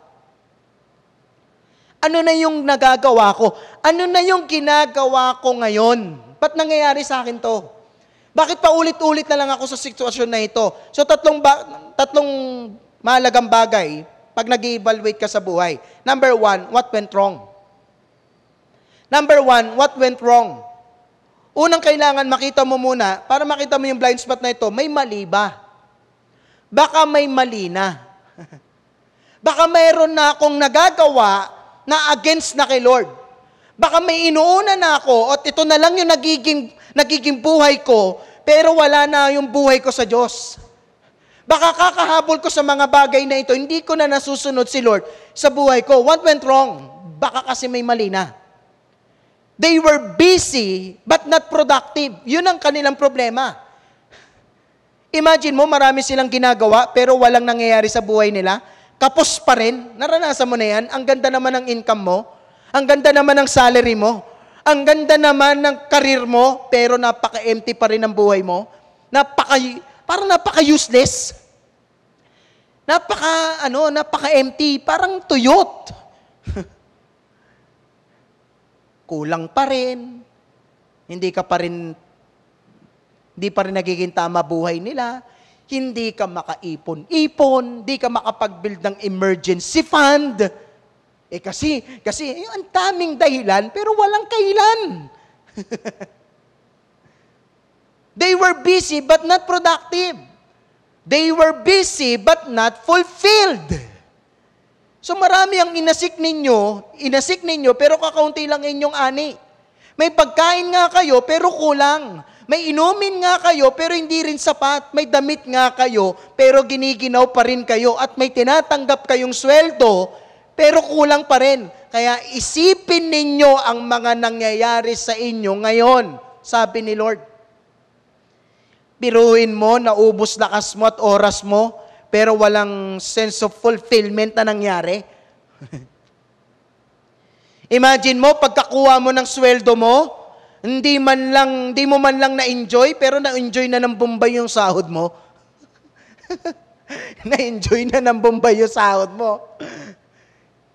Ano na yung nagagawa ko? Ano na yung ginagawa ko ngayon? Ba't nangyayari sa akin to? Bakit pa ulit-ulit na lang ako sa sitwasyon na ito? So tatlong mahalagang bagay pag nag-evaluate ka sa buhay. Number 1, what went wrong? Number 1, what went wrong? Unang kailangan makita mo muna, para makita mo yung blind spot na ito, may mali ba? Baka may mali na. Baka mayroon na akong nagagawa na against na kay Lord. Baka may inuuna na ako at ito na lang yung nagiging buhay ko, pero wala na yung buhay ko sa Diyos. Baka kakahabol ko sa mga bagay na ito, hindi ko na nasusunod si Lord sa buhay ko. What went wrong? Baka kasi may mali na. They were busy but not productive. Yun ang kanilang problema. Imagine mo, marami silang ginagawa pero walang nangyayari sa buhay nila. Kapos pa rin. Naranasan mo na yan. Ang ganda naman ng income mo. Ang ganda naman ng salary mo. Ang ganda naman ng career mo, pero napaka-empty pa rin ang buhay mo. Parang napaka-useless. Napaka-empty. Parang tuyot. Kulang pa rin. Hindi pa rin nagiging tama buhay nila. Hindi ka makaipon-ipon. Hindi ka makapag-build ng emergency fund. Kasi ang daming dahilan, pero walang kailan. They were busy but not productive. They were busy but not fulfilled. So marami ang inasik ninyo, pero kakaunti lang inyong ani. May pagkain nga kayo, pero kulang. May inumin nga kayo, pero hindi rin sapat. May damit nga kayo, pero giniginaw pa rin kayo. At may tinatanggap kayong sweldo, pero kulang pa rin. Kaya isipin ninyo ang mga nangyayari sa inyo ngayon, sabi ni Lord. Biruin mo, naubos lakas mo at oras mo, pero walang sense of fulfillment na nangyari. Imagine mo, pagkakuha mo ng sweldo mo, hindi mo man lang na-enjoy, pero na-enjoy na ng Bombay yung sahod mo. Na-enjoy na ng Bombay yung sahod mo.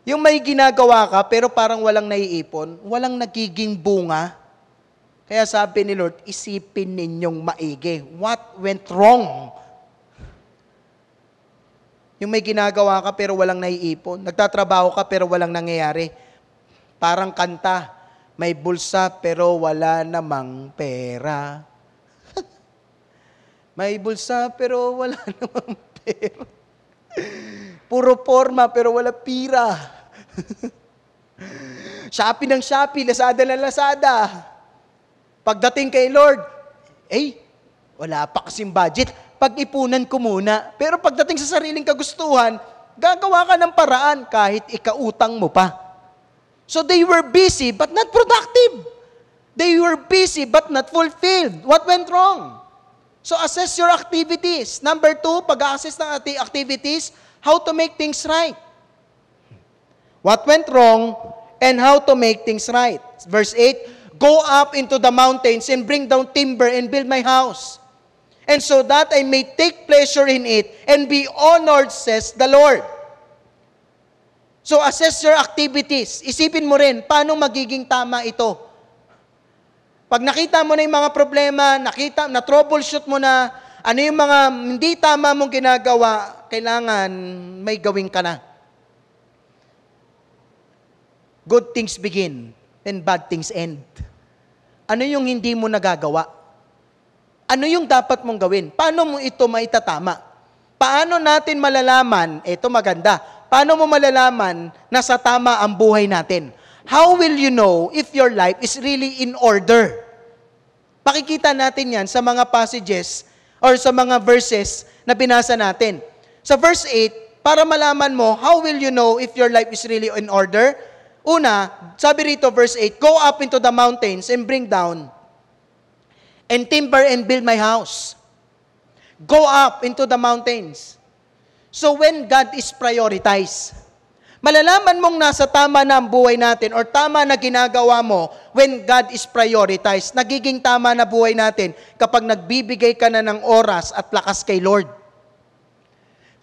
Yung may ginagawa ka, pero parang walang naiipon, walang nagiging bunga. Kaya sabi ni Lord, isipin ninyong maigi. What went wrong? Yung may ginagawa ka, pero walang naiipon. Nagtatrabaho ka, pero walang nangyayari. Parang kanta, may bulsa, pero wala namang pera. May bulsa, pero wala namang pera. Puro forma, pero wala pira. Shopee ng Shopee, Lazada ng Lazada. Pagdating kay Lord, wala pa kasing budget. Pag-ipunan ko muna. Pero pagdating sa sariling kagustuhan, gagawa ka ng paraan kahit ikautang mo pa. So they were busy but not productive. They were busy but not fulfilled. What went wrong? So assess your activities. Number 2, pag-assess ng activities, how to make things right. What went wrong and how to make things right. Verse 8, go up into the mountains and bring down timber and build my house. And so that I may take pleasure in it and be honored, says the Lord. So assess your activities. Isipin mo rin, paano magiging tama ito? Pag nakita mo na yung mga problema, na-troubleshoot mo na, ano yung mga hindi tama mong ginagawa, kailangan may gawin ka na. Good things begin, and bad things end. Ano yung hindi mo nagagawa? Ano yung dapat mong gawin? Paano mo ito maitatama? Paano natin malalaman, ito maganda, paano mo malalaman na sa tama ang buhay natin? How will you know if your life is really in order? Pakikita natin yan sa mga passages or sa mga verses na binasa natin. Sa verse 8, para malaman mo, how will you know if your life is really in order? Una, sabi rito verse 8, go up into the mountains and bring down and timber and build my house. Go up into the mountains. So when God is prioritized, malalaman mong nasa tama na ang buhay natin or tama na ginagawa mo when God is prioritized. Nagiging tama na buhay natin kapag nagbibigay ka na ng oras at lakas kay Lord.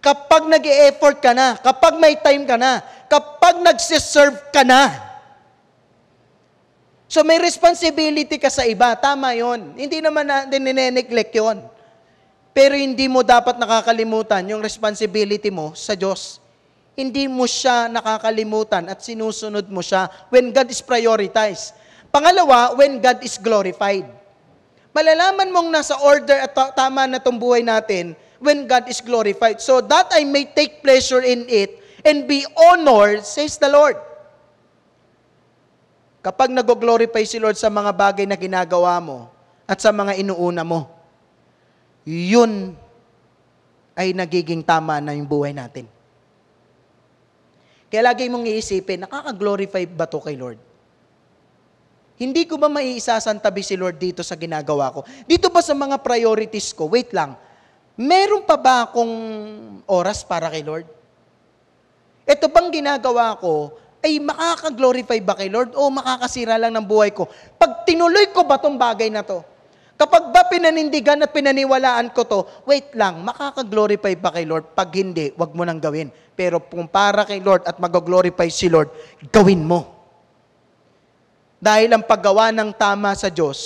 Kapag nag-e-effort ka na, kapag may time ka na, kapag nagsiserve ka na. So may responsibility ka sa iba, tama yon. Hindi naman natin nine-neglect yon. Pero hindi mo dapat nakakalimutan yung responsibility mo sa Diyos. Hindi mo siya nakakalimutan at sinusunod mo siya when God is prioritized. Pangalawa, when God is glorified. Malalaman mong nasa order at tama na itong buhay natin when God is glorified. So that I may take pleasure in it and be honored, says the Lord. Kapag nag-glorify si Lord sa mga bagay na ginagawa mo at sa mga inuuna mo, yun ay nagiging tama na yung buhay natin. Kaya lagi mong iisipin, nakaka-glorify ba to kay Lord? Hindi ko ba maiisasantabi si Lord dito sa ginagawa ko? Dito ba sa mga priorities ko? Wait lang. Meron pa ba akong oras para kay Lord? Ito bang ginagawa ko ay makaka-glorify ba kay Lord o makakasira lang ng buhay ko? Pag tinuloy ko ba tong bagay na to? Kapag ba pinanindigan at pinaniwalaan ko to, wait lang, makaka-glorify ba kay Lord? Pag hindi, wag mo nang gawin. Pero kung para kay Lord at mag-glorify si Lord, gawin mo. Dahil ang paggawa ng tama sa Diyos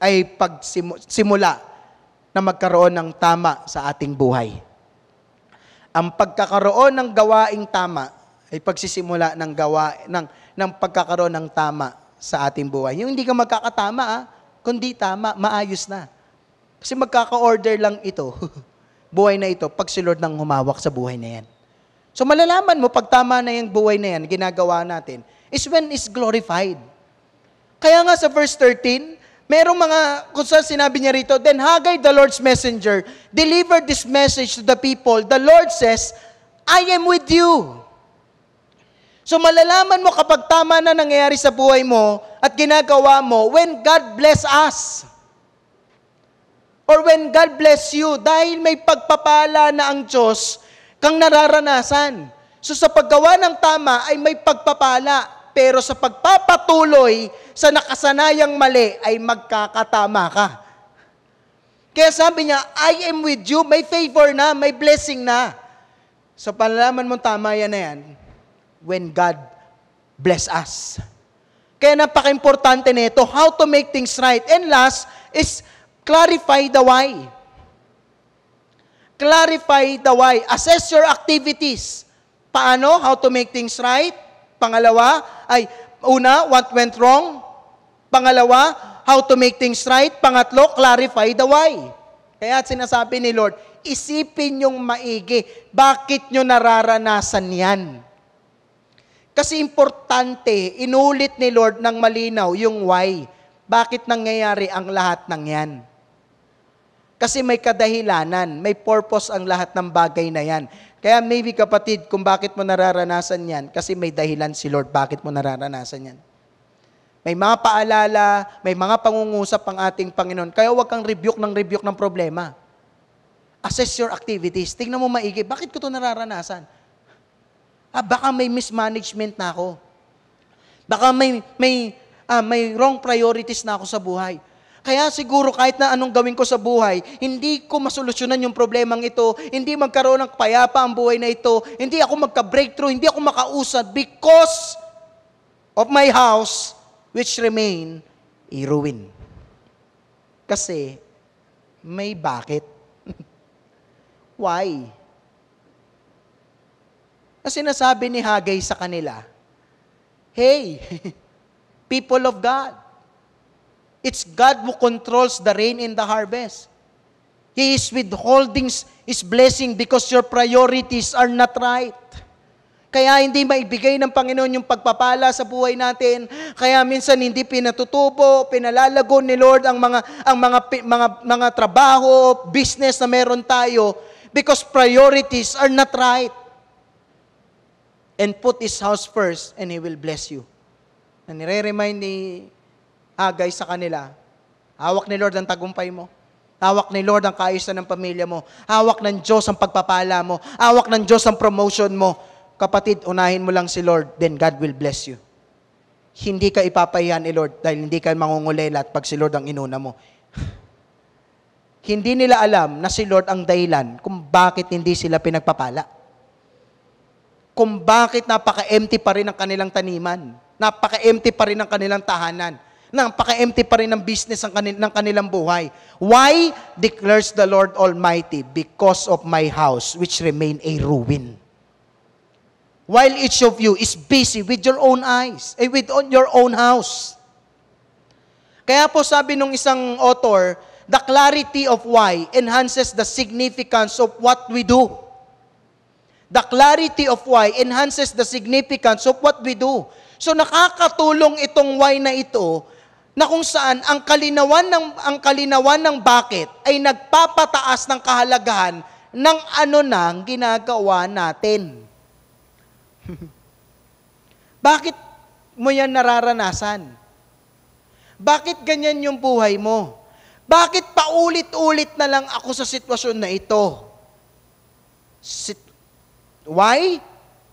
ay pagsimula na magkaroon ng tama sa ating buhay. Ang pagkakaroon ng gawaing tama ay pagsisimula ng pagkakaroon ng tama sa ating buhay. Yung hindi ka magkakatama, kundi tama, maayos na. Kasi magkaka-order lang ito, buhay na ito, pag si Lord nang humawak sa buhay na yan. So malalaman mo, pag tama na yung buhay na yan, ginagawa natin, is when is glorified. Kaya nga sa verse 13, merong mga, kung saan sinabi niya rito, then Haggai, the Lord's messenger, delivered this message to the people. The Lord says, I am with you. So malalaman mo kapag tama na nangyayari sa buhay mo at ginagawa mo, when God bless us. Or when God bless you, dahil may pagpapala na ang Diyos kang nararanasan. So sa paggawa ng tama ay may pagpapala. Pero sa pagpapatuloy sa nakasanayang mali ay magkakatama ka. Kaya sabi niya, I am with you, may favor na, may blessing na. So palalaman mo tama yan na yan, when God bless us. Kaya napaka-importante nito, how to make things right. And last is clarify the why. Clarify the why. Assess your activities. Paano? How to make things right. Pangalawa, una, what went wrong. Pangalawa, how to make things right. Pangatlo, clarify the why. Kaya sinasabi ni Lord, isipin yung maigi. Bakit nyo nararanasan yan? Kasi importante, inulit ni Lord ng malinaw yung why. Bakit nangyayari ang lahat ng yan? Kasi may kadahilanan, may purpose ang lahat ng bagay na yan. Kaya maybe kapatid, kung bakit mo nararanasan yan, kasi may dahilan si Lord bakit mo nararanasan yan. May mga paalala, may mga pangungusap ang ating Panginoon. Kaya huwag kang rebuke ng problema. Assess your activities. Tingnan mo maigi, bakit ko ito nararanasan? Baka may mismanagement na ako. Baka may wrong priorities na ako sa buhay. Kaya siguro kahit na anong gawin ko sa buhay, hindi ko masolusyonan yung problemang ito, hindi magkaroon ng payapa ang buhay na ito, hindi ako magka-breakthrough, hindi ako makausad because of my house which remain i-ruin. Kasi, may bakit. Why? Kasi nasabi ni Haggai sa kanila, hey, people of God, it's God who controls the rain and the harvest. He is withholding His blessing because your priorities are not right. Kaya hindi maibigay ng Panginoon yung pagpapala sa buhay natin. Kaya minsan hindi pinatutubo, pinalalago ni Lord ang mga trabaho, business na meron tayo because priorities are not right. And put His house first and He will bless you. Na nire-remind ni Haggai sa kanila, hawak ni Lord ang tagumpay mo. Hawak ni Lord ang kaayusan ng pamilya mo. Hawak ng Diyos ang pagpapala mo. Hawak ng Diyos ang promotion mo. Kapatid, unahin mo lang si Lord, then God will bless you. Hindi ka ipapahiyan ni Lord dahil hindi ka mangungulela at pag si Lord ang inuna mo. Hindi nila alam na si Lord ang dahilan kung bakit hindi sila pinagpapala. Kung bakit napaka-empty pa rin ang kanilang taniman. Napaka-empty pa rin ang kanilang tahanan. Napaka-empty pa rin ang business ng kanilang buhay. Why? Declares the Lord Almighty, because of my house, which remain a ruin. While each of you is busy with your own eyes, with your own house. Kaya po sabi nung isang author, the clarity of why enhances the significance of what we do. The clarity of why enhances the significance of what we do. So nakakatulong itong why na ito, na kung saan ang kalinawan ng bakit ay nagpapataas ng kahalagahan ng ano nang ginagawa natin. Bakit mo yan nararanasan? Bakit ganyan yung buhay mo? Bakit paulit-ulit na lang ako sa sitwasyon na ito? Why?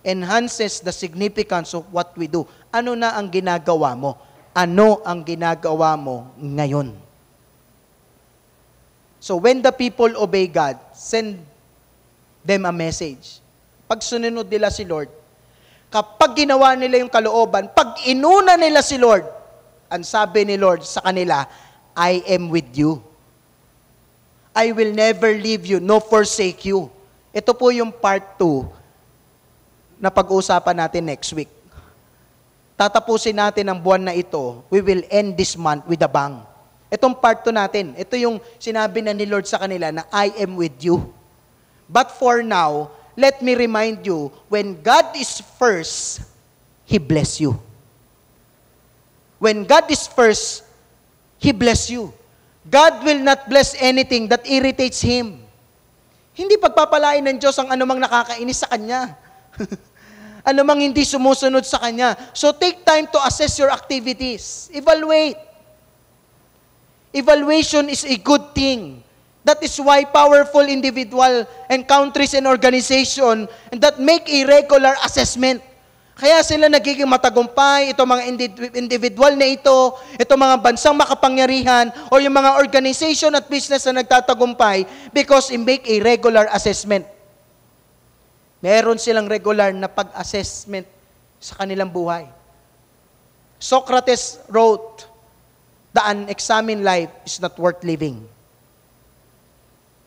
Enhances the significance of what we do. Ano na ang ginagawa mo? Ano ang ginagawa mo ngayon? So when the people obey God, send them a message. Pag sununod nila si Lord, kapag ginawa nila yung kalooban, pag inuna nila si Lord, ang sabi ni Lord sa kanila, I am with you. I will never leave you, nor forsake you. Ito po yung part 2 na pag-uusapan natin next week. Tatapusin natin ang buwan na ito. We will end this month with a bang. Itong part 2 natin, ito yung sinabi na ni Lord sa kanila na I am with you. But for now, let me remind you, when God is first, He bless you. When God is first, He bless you. God will not bless anything that irritates Him. Hindi pagpapalain ng Diyos ang anumang nakakainis sa Kanya. Anumang hindi sumusunod sa Kanya. So take time to assess your activities. Evaluate. Evaluation is a good thing. That is why powerful individual and countries and organization that make a regular assessment. Kaya sila nagiging matagumpay, itong mga individual na itong mga bansang makapangyarihan, o yung mga organization at business na nagtatagumpay because they make a regular assessment. Meron silang regular na pag-assessment sa kanilang buhay. Socrates wrote, the unexamined life is not worth living.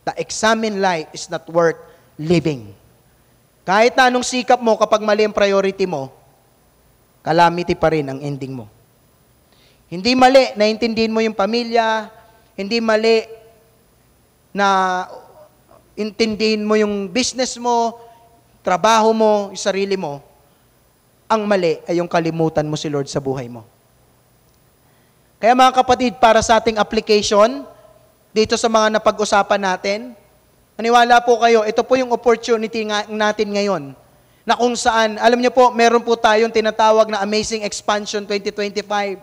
The examined life is not worth living. Kahit na anong sikap mo, kapag mali ang priority mo, calamity pa rin ang ending mo. Hindi mali na intindihin mo yung pamilya, hindi mali na intindihin mo yung business mo, trabaho mo, yung sarili mo. Ang mali ay yung kalimutan mo si Lord sa buhay mo. Kaya mga kapatid, para sa ating application, dito sa mga napag-usapan natin, maniwala po kayo, ito po yung opportunity natin ngayon, na kung saan, alam niyo po, meron po tayong tinatawag na Amazing Expansion 2025.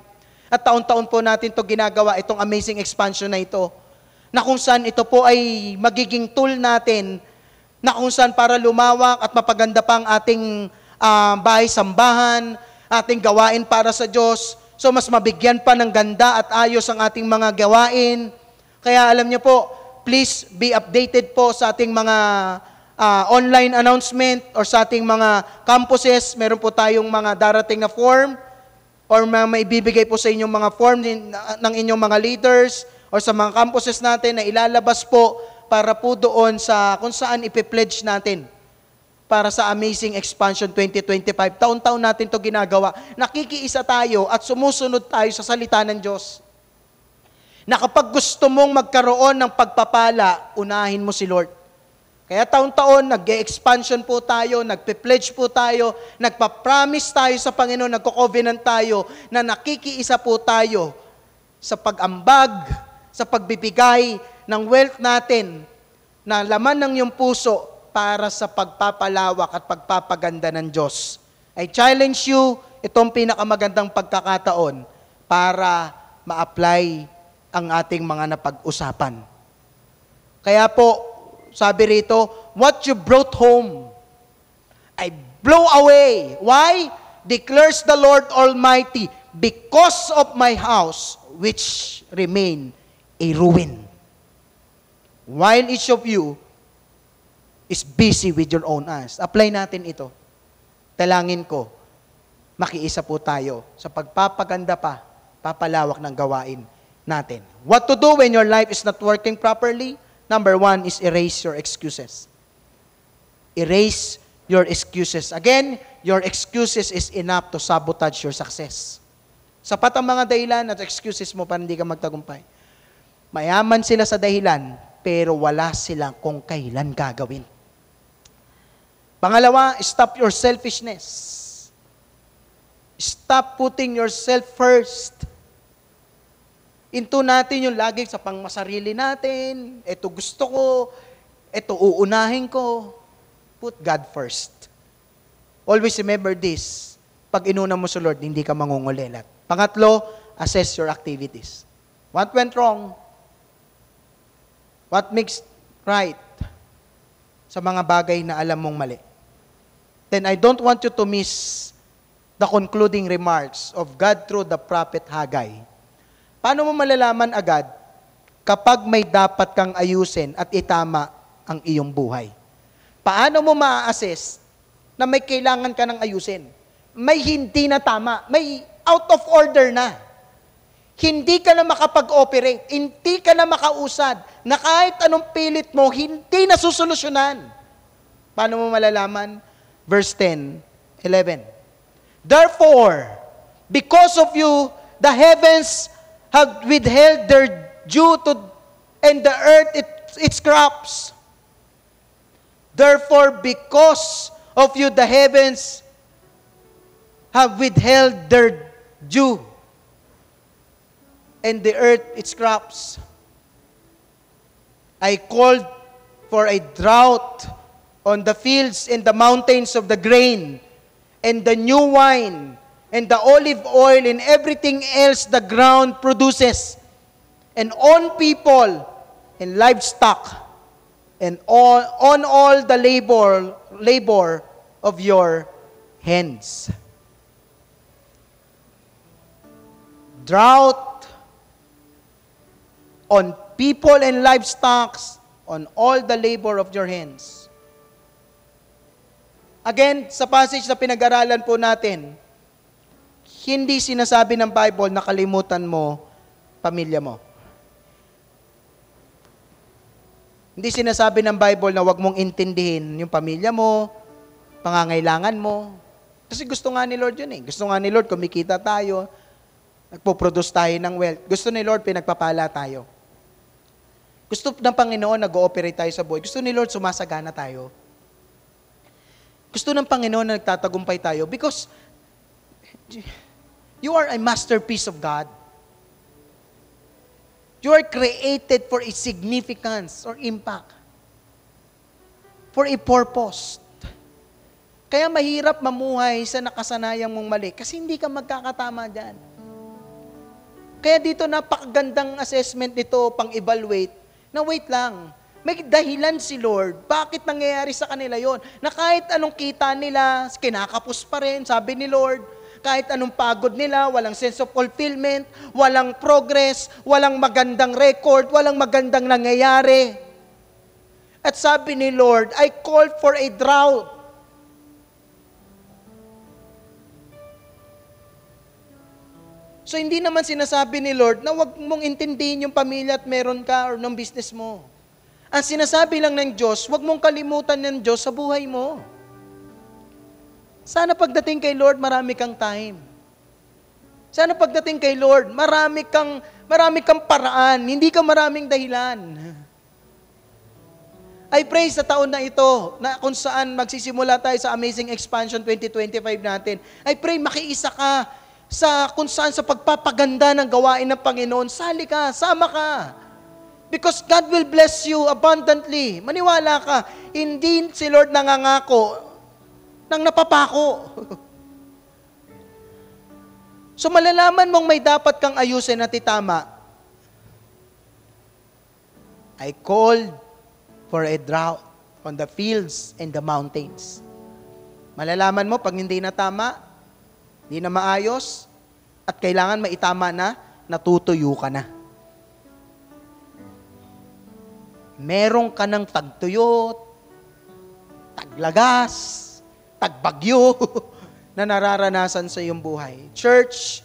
At taon-taon po natin ito ginagawa, itong Amazing Expansion na ito, na kung saan ito po ay magiging tool natin, na kung saan para lumawak at mapaganda pa ang ating bahay-sambahan, ating gawain para sa Diyos, so mas mabigyan pa ng ganda at ayos ang ating mga gawain. Kaya alam niyo po, please be updated po sa ating mga online announcement or sa ating mga campuses. Meron po tayong mga darating na form or maibibigay po sa inyong mga form ng inyong mga leaders or sa mga campuses natin na ilalabas po para po doon sa kung saan ipipledge natin para sa Amazing Expansion 2025. Taon-taon natin to ginagawa. Nakikiisa tayo at sumusunod tayo sa salita ng Diyos. Na kapag gusto mong magkaroon ng pagpapala, unahin mo si Lord. Kaya taon-taon, nag-expansion po tayo, nagpe-pledge po tayo, nagpa-promise tayo sa Panginoon, nagko-covenant tayo, na nakikiisa po tayo sa pag-ambag, sa pagbibigay ng wealth natin, na laman ng iyong puso para sa pagpapalawak at pagpapaganda ng Diyos. I challenge you, itong pinakamagandang pagkakataon para ma-apply ang ating mga napag-usapan. Kaya po, sabi rito, what you brought home, I blow away. Why? Declares the Lord Almighty, because of my house, which remain a ruin. While each of you is busy with your own eyes. Apply natin ito. Talangin ko, makiisa po tayo sa pagpapaganda pa, papalawak ng gawain natin. What to do when your life is not working properly? Number one is erase your excuses. Erase your excuses. Again, your excuses is enough to sabotage your success. Sapat ang mga dahilan at excuses mo para hindi ka magtagumpay. Mayaman sila sa dahilan, pero wala silang kung kailan gagawin. Pangalawa, stop your selfishness. Stop putting yourself first. Into natin yung lagi sa pangmasarili natin. Ito gusto ko. Ito uunahin ko. Put God first. Always remember this. Pag inuna mo sa Lord, hindi ka mangungulilat. Pangatlo, assess your activities. What went wrong? What makes right? Sa mga bagay na alam mong mali. Then I don't want you to miss the concluding remarks of God through the prophet Haggai. Paano mo malalaman agad kapag may dapat kang ayusin at itama ang iyong buhay? Paano mo ma-assess na may kailangan ka ng ayusin? May hindi na tama, may out of order na. Hindi ka na makapag-operate, hindi ka na makausad, na kahit anong pilit mo, hindi na susolusyonan. Paano mo malalaman? Verse 10, 11. Therefore, because of you, the heavens have withheld their dew and the earth its crops. Therefore, because of you, the heavens have withheld their dew and the earth its crops. I called for a drought on the fields and the mountains of the grain and the new wine and the olive oil and everything else the ground produces, and on people and livestock, and on all the labor of your hands. Drought on people and livestock, on all the labor of your hands. Again, sa passage na pinag-aralan po natin, hindi sinasabi ng Bible na kalimutan mo pamilya mo. Hindi sinasabi ng Bible na wag mong intindihin yung pamilya mo, pangangailangan mo. Kasi gusto nga ni Lord yun eh. Gusto nga ni Lord kumikita tayo, nagpo-produce tayo ng wealth. Gusto ni Lord pinagpapala tayo. Gusto ng Panginoon nag-ooperate tayo sa buhay. Gusto ni Lord sumasagana tayo. Gusto ng Panginoon na nagtatagumpay tayo because you are a masterpiece of God. You are created for a significance or impact. For a purpose. Kaya mahirap mamuhay sa nakasanayang mong mali kasi hindi ka magkakatama dyan. Kaya dito napakagandang assessment nito, pang-evaluate, na wait lang, may dahilan si Lord. Bakit nangyayari sa kanila yon? Na kahit anong kita nila, kinakapos pa rin, sabi ni Lord. Kahit anong pagod nila, walang sense of fulfillment, walang progress, walang magandang record, walang magandang nangyayari. At sabi ni Lord, I called for a drought. So hindi naman sinasabi ni Lord na wag mong intindihin yung pamilya at meron ka or ng business mo. Ang sinasabi lang ng Diyos, wag mong kalimutan ng Diyos sa buhay mo. Sana pagdating kay Lord, marami kang time. Sana pagdating kay Lord, marami kang paraan, hindi ka maraming dahilan. I pray sa taon na ito, na kung saan magsisimula tayo sa Amazing Expansion 2025 natin, I pray makiisa ka sa kung saan sa pagpapaganda ng gawain ng Panginoon, sali ka, sama ka. Because God will bless you abundantly. Maniwala ka, hindi si Lord nangangako nang napapako. So malalaman mong may dapat kang ayusin at itama. I called for a drought on the fields and the mountains. Malalaman mo pag hindi na tama, hindi na maayos, at kailangan maitama na, natutuyo ka na. Meron ka ng tagtuyot, taglagas, tagbagyo, na nararanasan sa iyong buhay. Church,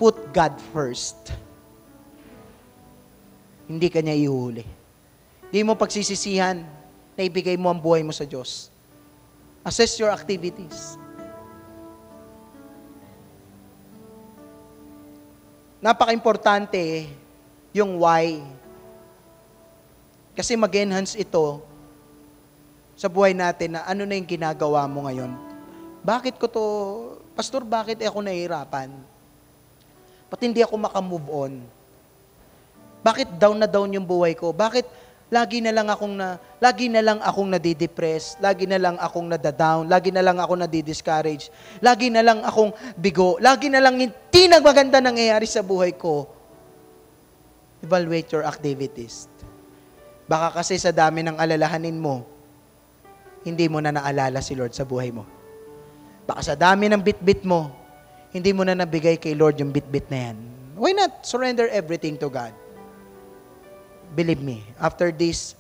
put God first. Hindi ka niya ihuli. Hindi mo pagsisisihan na ibigay mo ang buhay mo sa Diyos. Assess your activities. Napaka-importante yung why. Kasi mag-enhance ito sa buhay natin na ano na yung ginagawa mo ngayon. Bakit ko to, Pastor, bakit ako nahihirapan? Ba't hindi ako makamove on? Bakit down na down yung buhay ko? Bakit lagi na lang akong nadidepress, lagi na lang akong nadadown, lagi na lang akong nadidiscourage, lagi na lang akong bigo, lagi na lang hindi maganda nangyayari sa buhay ko. Evaluate your activities. Baka kasi sa dami ng alalahanin mo, hindi mo na naalala si Lord sa buhay mo. Baka sa dami ng bit-bit mo, hindi mo na nabigay kay Lord yung bit-bit na yan. Why not surrender everything to God? Believe me, after this,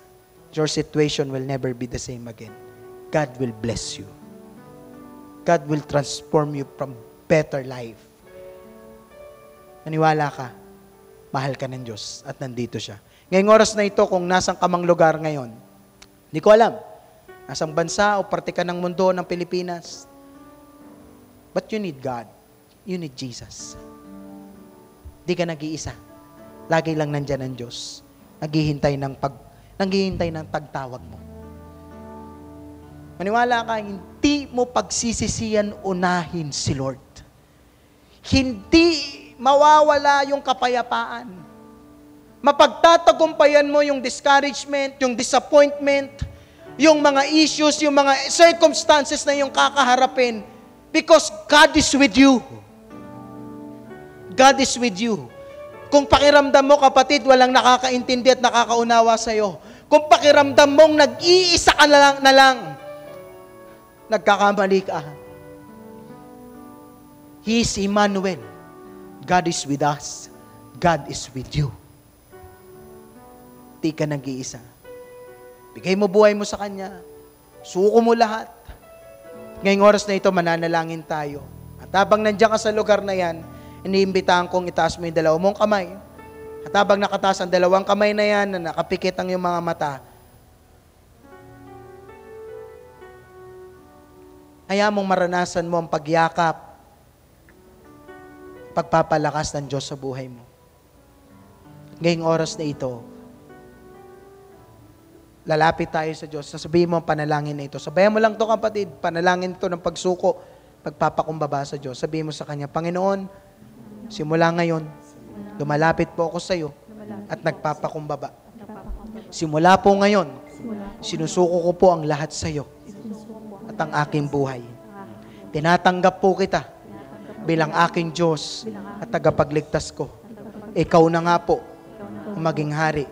your situation will never be the same again. God will bless you. God will transform you from better life. Naniwala ka, mahal ka ng Diyos at nandito siya. Ngayong oras na ito, kung nasang kamang lugar ngayon, hindi ko alam, nasang bansa o parte ka ng mundo ng Pilipinas, but you need God. You need Jesus. Di ka nag-iisa. Lagi lang nandyan ang Diyos. Naghihintay ng tagtawag mo. Maniwala ka, hindi mo pagsisisiyan unahin si Lord. Hindi mawawala yung kapayapaan. Mapagtatagumpayan mo yung discouragement, yung disappointment, yung mga issues, yung mga circumstances na yung kakaharapin because God is with you. God is with you. Kung pakiramdam mo, kapatid, walang nakakaintindi at nakakaunawa sa'yo. Kung pakiramdam mong nag-iisa ka na lang, nagkakamali ka. He is Emmanuel. God is with us. God is with you. Di ka nag-iisa. Bigay mo buhay mo sa Kanya. Suko mo lahat. Ngayong oras na ito, mananalangin tayo. At habang nandiyan ka sa lugar na yan, iniimbitahan kong itaas mo yung dalawang mong kamay. At habang nakataas ang dalawang kamay na yan, na nakapikit ang iyong mga mata, ayaw mong maranasan mo ang pagyakap, pagpapalakas ng Diyos sa buhay mo. Ngayong oras na ito, lalapit tayo sa Diyos. Sasabihin mo ang panalangin na ito. Sabayan mo lang ito, kapatid. Panalangin ito ng pagsuko, pagpapakumbaba sa Diyos. Sabihin mo sa Kanya, Panginoon, simula ngayon, lumalapit po ako sa iyo at nagpapakumbaba. Simula po ngayon, sinusuko ko po ang lahat sa iyo at ang aking buhay. Tinatanggap po kita bilang aking Diyos at tagapagligtas ko. Ikaw na nga po ang maging hari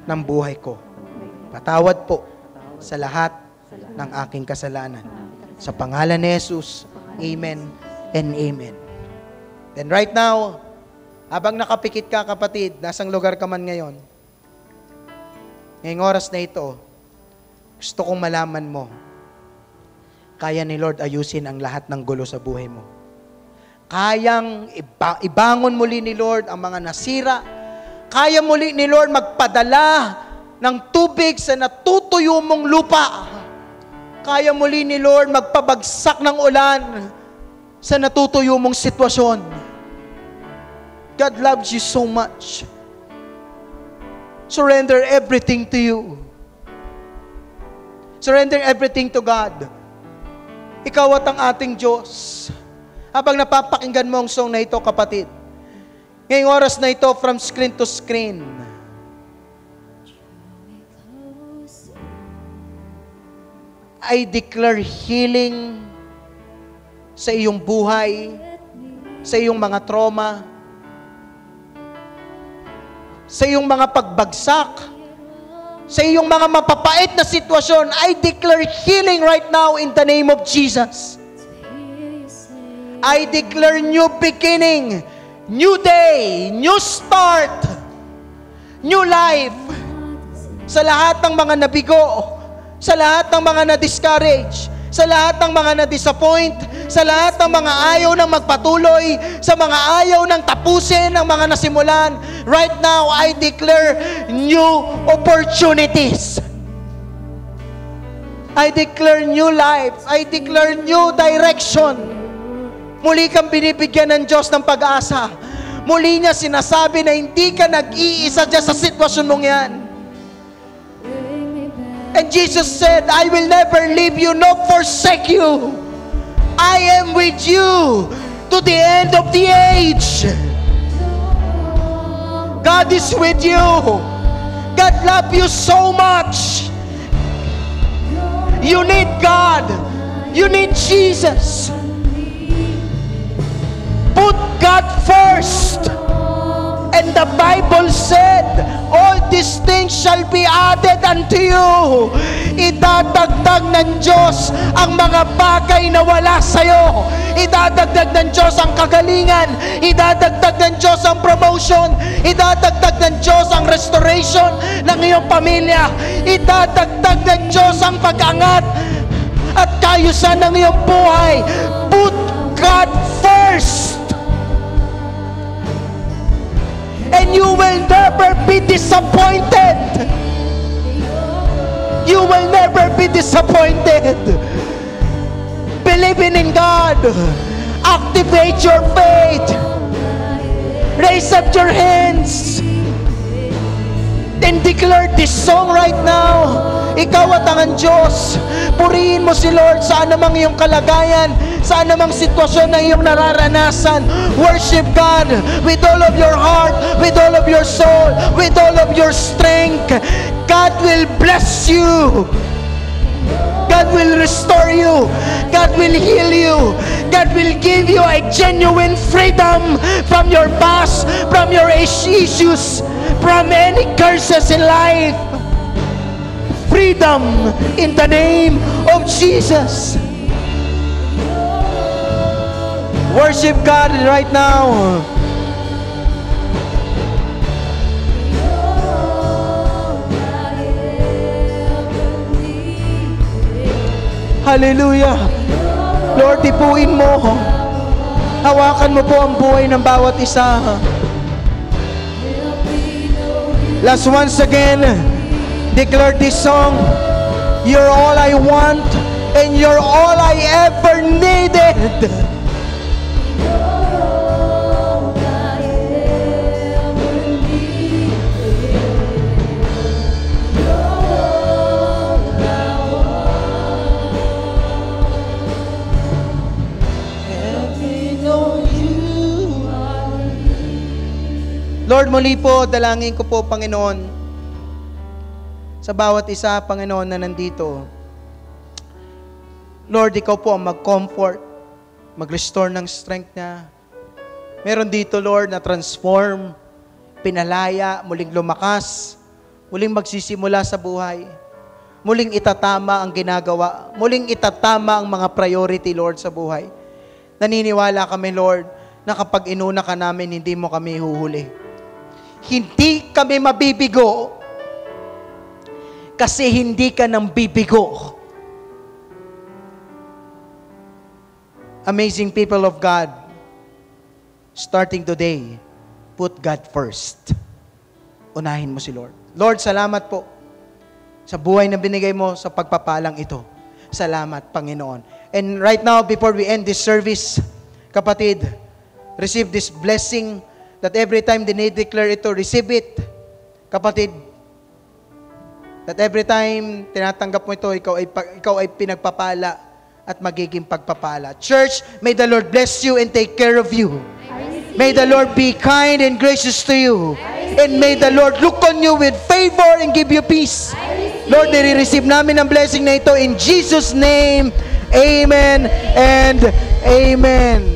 ng buhay ko. Patawad po sa lahat ng aking kasalanan. Sa pangalan ni Jesus, Amen and Amen. Then right now, habang nakapikit ka, kapatid, nasang lugar ka man ngayon, ngayong oras na ito, gusto kong malaman mo, kaya ni Lord ayusin ang lahat ng gulo sa buhay mo. kayang ibangon muli ni Lord ang mga nasira. Kaya muli ni Lord magpadala ng tubig sa natutuyo mong lupa. Kaya muli ni Lord magpabagsak ng ulan sa natutuyo mong sitwasyon. God loves you so much. Surrender everything to you. Surrender everything to God. Ikaw at ang ating Diyos. Habang napapakinggan mo ang song na ito, kapatid, ngayong oras na ito, from screen to screen, I declare healing sa iyong buhay, sa iyong mga trauma, sa iyong mga pagbagsak, sa iyong mga mapapait na sitwasyon. I declare healing right now in the name of Jesus. I declare new beginning, new day, new start, new life sa lahat ng mga nabigo, sa lahat ng mga na-discourage, sa lahat ng mga na-disappoint, sa lahat ng mga ayaw ng magpatuloy, sa mga ayaw ng tapusin ang mga nasimulan. Right now, I declare new opportunities. I declare new life. I declare new direction. Muli kang binibigyan ng Diyos ng pag-asa. Muli niya sinasabi na hindi ka nag-iisa dyan sa sitwasyon mong yan. And Jesus said, I will never leave you nor forsake you. I am with you to the end of the age. God is with you. God loves you so much. You need God. You need Jesus. Put God first. And the Bible said, all these things shall be added unto you. Idadagdag ng Diyos ang mga bagay na wala sa'yo. Idadagdag ng Diyos ang kagalingan. Idadagdag ng Diyos ang promotion. Idadagdag ng Diyos ang restoration ng iyong pamilya. Idadagdag ng Diyos ang pag-angat at kayusan ng iyong buhay. Put God first. And you will never be disappointed. You will never be disappointed. Believing in God. Activate your faith. Raise up your hands. And declare this song right now. Ikaw at ang Diyos. Purihin mo si Lord sa anumang iyong kalagayan, sa anumang sitwasyon na iyong nararanasan. Worship God with all of your heart, with all of your soul, with all of your strength. God will bless you. God will restore you. God will heal you. God will give you a genuine freedom from your past, from your issues, from any curses in life. Freedom in the name of Jesus. Worship God right now. Hallelujah. Lord, ipuin mo. Hawakan mo po ang buhay ng bawat isa. Let's once again declare this song. You're all I want and you're all I ever needed. Lord, muli po, dalangin ko po, Panginoon, sa bawat isa, Panginoon, na nandito. Lord, Ikaw po ang mag-comfort, mag-restore ng strength niya. Meron dito, Lord, na transform, pinalaya, muling lumakas, muling magsisimula sa buhay, muling itatama ang ginagawa, muling itatama ang mga priority, Lord, sa buhay. Naniniwala kami, Lord, na kapag inuna ka namin, hindi mo kami huhuli. Hindi kami mabibigo kasi hindi ka nang bibigo. Amazing people of God, starting today, put God first. Unahin mo si Lord. Lord, salamat po sa buhay na binigay mo sa pagpapalang ito. Salamat, Panginoon. And right now, before we end this service, kapatid, receive this blessing that every time dinideclare ito, receive it. Kapatid, that every time tinatanggap mo ito, ikaw ay pinagpapala at magiging pagpapala. Church, may the Lord bless you and take care of you. May the Lord be kind and gracious to you. And may the Lord look on you with favor and give you peace. Lord, nire-receive namin ang blessing na ito in Jesus' name. Amen and amen.